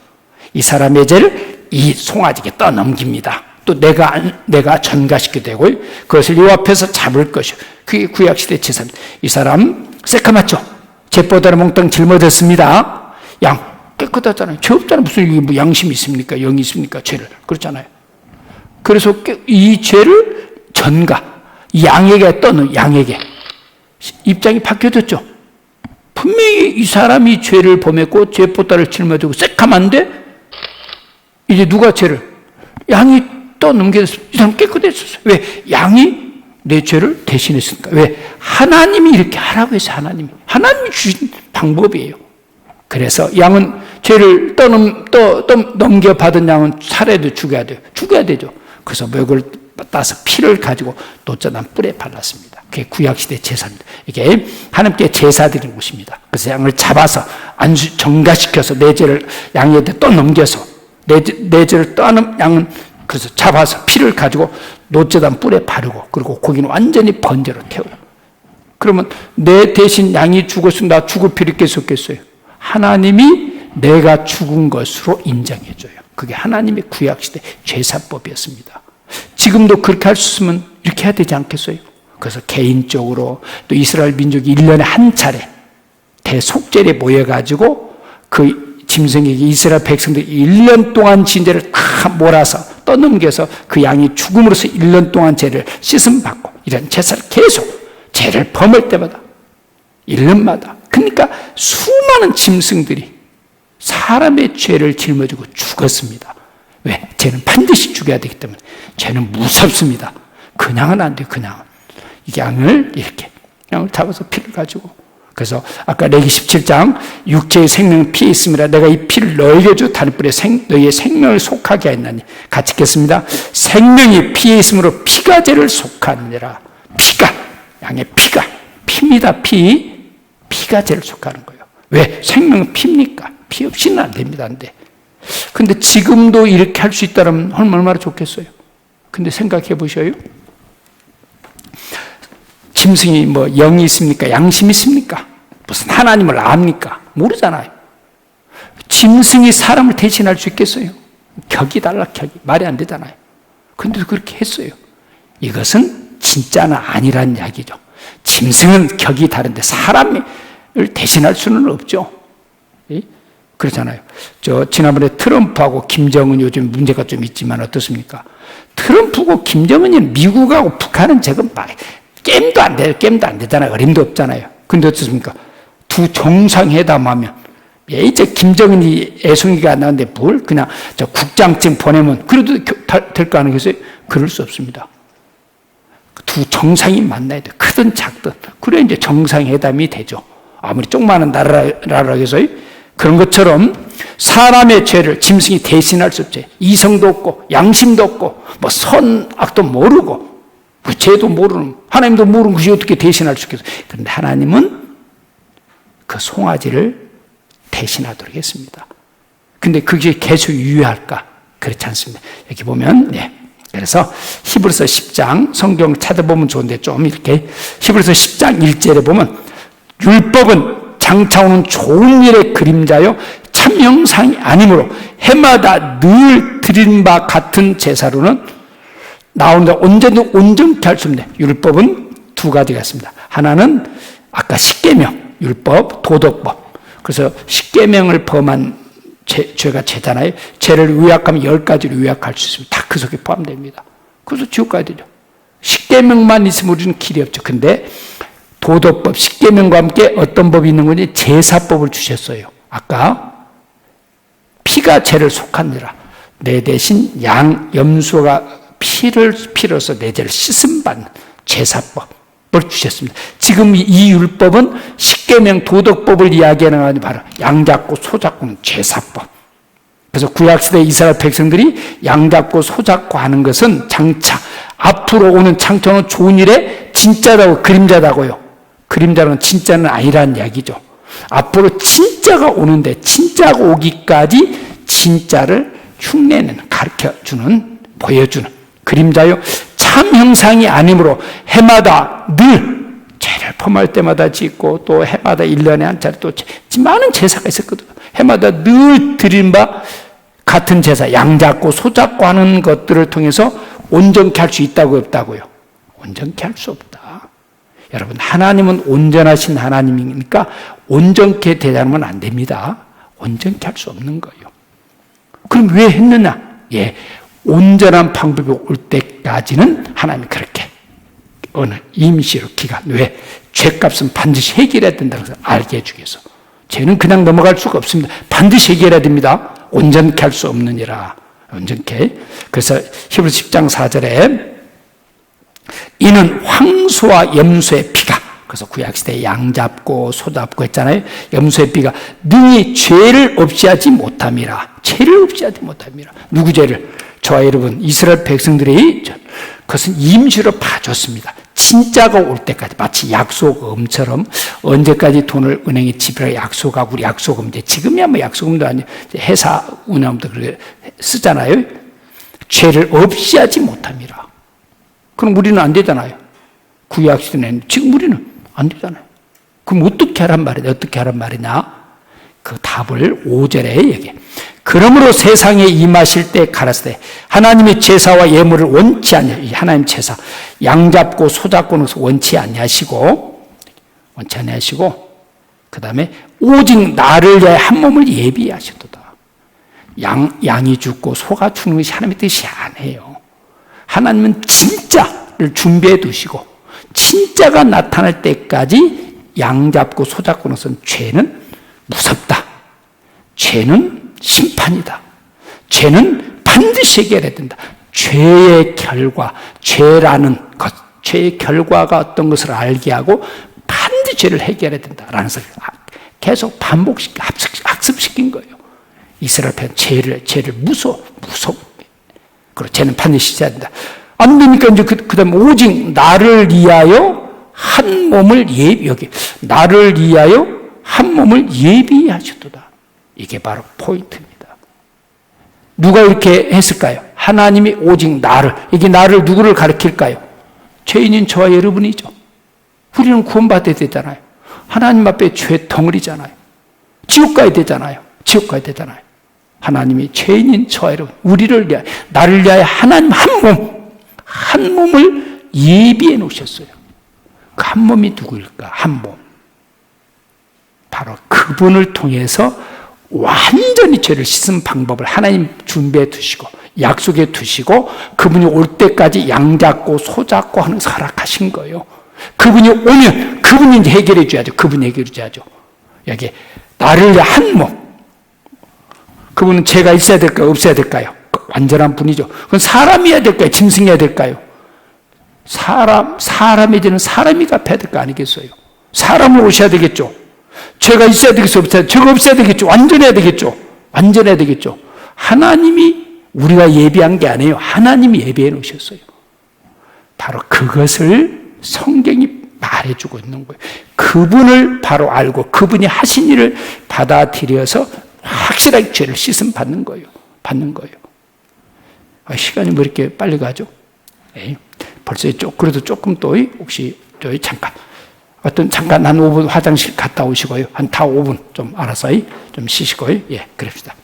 이 사람의 죄를 이 송아지에게 떠넘깁니다. 또 내가 전가시키게 되고 그것을 이 앞에서 잡을 것이요. 그게 구약시대 제사입니다. 이 사람 새까맣죠. 잿보다는 몽땅 짊어졌습니다. 양 깨끗하잖아요. 죄 없잖아요. 무슨 이게 뭐 양심이 있습니까? 영이 있습니까? 죄를 그렇잖아요. 그래서 이 죄를 전가 이 양에게 떠는 양에게 입장이 바뀌어졌죠. 분명히 이 사람이 죄를 범했고 잿보다를 짊어지고 새까만데 이제 누가 죄를 양이 떠넘겨서 이 사람 깨끗했었어요. 왜? 양이 내 죄를 대신했으니까. 왜? 하나님이 이렇게 하라고 해서 하나님이 주신 방법이에요. 그래서 양은 죄를 넘겨받은 양은 살해도 죽여야 돼요. 죽여야 되죠. 그래서 멱을 따서 피를 가지고 노자단 뿔에 발랐습니다. 그게 구약시대 제사입니다. 이게 하나님께 제사 드리는 곳입니다. 그래서 양을 잡아서 정가시켜서 내 죄를 양에게 떠넘겨서 내 죄를 떠는 양은 그래서 잡아서 피를 가지고 노자단 뿔에 바르고 그리고 고기는 완전히 번제로 태워요. 그러면 내 대신 양이 죽었으면 나 죽을 필요 있겠어요? 하나님이 내가 죽은 것으로 인정해줘요. 그게 하나님의 구약시대 제사법이었습니다. 지금도 그렇게 할 수 있으면 이렇게 해야 되지 않겠어요? 그래서 개인적으로 또 이스라엘 민족이 1년에 한 차례 대속죄에 모여가지고 그 짐승에게 이스라엘 백성들이 1년 동안 진죄를 다 몰아서 떠넘겨서 그 양이 죽음으로써 1년 동안 죄를 씻음받고 이런 제사를 계속 죄를 범할 때마다 1년마다 그러니까 수많은 짐승들이 사람의 죄를 짊어지고 죽었습니다. 왜? 죄는 반드시 죽여야 되기 때문에 죄는 무섭습니다. 그냥은 안 돼요. 그냥은. 이 양을 이렇게 양을 잡아서 피를 가지고 그래서 아까 레기 17장 육체의 생명 피에 있음이라 내가 이 피를 너에게 주 다리뿔에 너희의 생명을 속하게 하였나니 같이 읽겠습니다. 생명이 피에 있으므로 피가 죄를 속하느니라. 피가 양의 피입니다. 피가 죄를 속하는 거예요. 왜? 생명은 피입니까? 피 없이는 안 됩니다. 안 돼. 근데 지금도 이렇게 할 수 있다면 얼마나 좋겠어요. 근데 생각해 보셔요. 짐승이 뭐 영이 있습니까? 양심이 있습니까? 무슨 하나님을 압니까? 모르잖아요. 짐승이 사람을 대신할 수 있겠어요? 격이 달라, 격이. 말이 안 되잖아요. 근데도 그렇게 했어요. 이것은 진짜는 아니란 이야기죠. 짐승은 격이 다른데 사람을 대신할 수는 없죠. 그렇잖아요. 지난번에 트럼프하고 김정은 요즘 문제가 좀 있지만 어떻습니까? 트럼프고 김정은이 미국하고 북한은 지금 게임도 안 돼요. 게임도 안 되잖아요. 어림도 없잖아요. 근데 어떻습니까? 두 정상회담하면, 이제 김정은이 애송이가 안 나는데 뭘 그냥 국장증 보내면 그래도 될 거 아니겠어요? 그럴 수 없습니다. 두 정상이 만나야 돼요. 크든 작든. 그래 이제 정상회담이 되죠. 아무리 조그마한 나라라 해서 그런 것처럼 사람의 죄를 짐승이 대신할 수 없죠. 이성도 없고 양심도 없고 뭐 선악도 모르고 죄도 모르는, 하나님도 모르는 것이 어떻게 대신할 수 있겠어요? 그런데 하나님은 그 송아지를 대신하도록 했습니다. 근데 그게 계속 유효할까? 그렇지 않습니다. 여기 보면, 그래서 히브리서 10장 성경 찾아보면 좋은데 좀 이렇게 히브리서 10장 1절에 보면 율법은 장차 오는 좋은 일의 그림자요 참 형상이 아니므로 해마다 늘 드린 바 같은 제사로는 나온다. 언제도 온전케 할 수 없네. 율법은 두 가지가 있습니다. 하나는 아까 십계명, 율법, 도덕법. 그래서 십계명을 범한 죄가 죄잖아요. 죄를 의약하면 10가지를 의약할 수 있습니다. 다 그 속에 포함됩니다. 그래서 지옥 가야 되죠. 십계명만 있으면 우리는 길이 없죠. 근데 도덕법, 십계명과 함께 어떤 법이 있는 거니? 제사법을 주셨어요. 아까 피가 죄를 속한지라 내 대신 염소가 피를 빌어서 내 죄를 씻음 받는 제사법을 주셨습니다. 지금 이 율법은 십계명 도덕법을 이야기하는 것이 바로 양 잡고 소 잡고는 제사법. 그래서 구약시대 이스라엘 백성들이 양 잡고 소 잡고 하는 것은 장차 앞으로 오는 창조는 좋은 일에 진짜라고 그림자다고요. 그림자는 진짜는 아니라는 이야기죠. 앞으로 진짜가 오는데 진짜가 오기까지 진짜를 흉내내는, 가르쳐주는, 보여주는 그림자요 참 형상이 아니므로 해마다 늘 죄를 범할 때마다 짓고 또 해마다 1년에 한 차례 또 많은 제사가 있었거든요. 해마다 늘 드린 바 같은 제사, 양 잡고 소 잡고 하는 것들을 통해서 온전케 할 수 있다고 없다고요? 온전케 할 수 없다. 여러분, 하나님은 온전하신 하나님이니까 온전케 되자면 안 됩니다. 온전케 할 수 없는 거예요. 그럼 왜 했느냐? 온전한 방법이 올 때까지는 하나님이 그렇게 어느 임시로 기간, 왜? 죄값은 반드시 해결해야 된다는 것을 알게 해주기 위해서. 죄는 그냥 넘어갈 수가 없습니다. 반드시 해결해야 됩니다. 온전케 할 수 없느니라. 온전케. 그래서 히브리서 10장 4절에 이는 황소와 염소의 피가, 그래서 구약시대에 양 잡고 소 잡고 했잖아요. 염소의 피가 능히 죄를 없이 하지 못함이라. 죄를 없이 하지 못함이라. 누구 죄를? 저와 여러분 이스라엘 백성들이 그것은 임시로 봐줬습니다. 진짜가 올 때까지. 마치 약속음처럼 언제까지 돈을 은행에 지불할 약속하고 우리 약속음, 지금이야 뭐 약속음도 아니에요. 회사 운영도 그렇게 쓰잖아요. 죄를 없이 하지 못함이라. 그럼 우리는 안 되잖아요. 구약시대는. 지금 우리는 안 되잖아요. 그럼 어떻게 하란 말이냐? 어떻게 하란 말이냐? 그 답을 5절에 얘기해. 그러므로 세상에 임하실 때 가라사대 하나님의 제사와 예물을 원치 아니하. 하나님 제사 양 잡고 소 잡고는 원치 아니하시고 그 다음에 오직 나를 위하여 한 몸을 예비하셨도다. 양이 죽고 소가 죽는 것이 하나님의 뜻이 아니에요. 하나님은 진짜를 준비해 두시고 진짜가 나타날 때까지 양 잡고 소 잡고는 죄는 무섭다. 죄는 심판이다. 죄는 반드시 해결해야 된다. 죄의 결과, 죄라는 것, 죄의 결과가 어떤 것을 알게 하고 반드시 죄를 해결해야 된다라는 것을 계속 반복시키고 학습시킨 거예요. 이스라엘 편 죄를 무서워. 그리고 죄는 반드시 해야 된다. 안 되니까 이제 그 다음에 오직 나를 위하여 한 몸을 나를 위하여 한 몸을 예비하셨도다. 이게 바로 포인트입니다. 누가 이렇게 했을까요? 하나님이 오직 나를, 이게 나를 누구를 가리킬까요? 죄인인 저와 여러분이죠. 우리는 구원받아야 되잖아요. 하나님 앞에 죄 덩어리잖아요. 지옥 가야 되잖아요. 지옥 가야 되잖아요. 하나님이 죄인인 저와 여러분, 우리를 위하여, 나를 위하여 하나님 한 몸을 예비해 놓으셨어요. 그 한 몸이 누구일까? 한 몸. 바로 그분을 통해서 완전히 죄를 씻은 방법을 하나님 준비해 두시고 약속해 두시고 그분이 올 때까지 양 잡고 소 잡고 하는 사락하신 거예요. 그분이 오면 그분이 이제 해결해 줘야죠. 그분이 해결해 줘야죠. 여기 나를 위해 한 몸. 그분은 죄가 있어야 될까요? 없어야 될까요? 완전한 분이죠. 그건 사람이어야 될까요? 짐승이어야 될까요? 사람이 되는 사람이 갚아야 될 거 아니겠어요? 사람으로 오셔야 되겠죠. 죄가 있어야 되겠죠? 죄가 없어야 되겠죠? 완전해야 되겠죠? 완전해야 되겠죠? 하나님이 우리가 예비한 게 아니에요. 하나님이 예비해 놓으셨어요. 바로 그것을 성경이 말해주고 있는 거예요. 그분을 바로 알고 그분이 하신 일을 받아들여서 확실하게 죄를 씻음 받는 거예요. 받는 거예요. 시간이 왜 이렇게 빨리 가죠? 에이, 벌써 그래도 조금 또 혹시 저희 잠깐 잠깐 한 5분 화장실 갔다 오시고요. 한 다 5분 좀 알아서 좀 쉬시고요. 예, 그럽시다.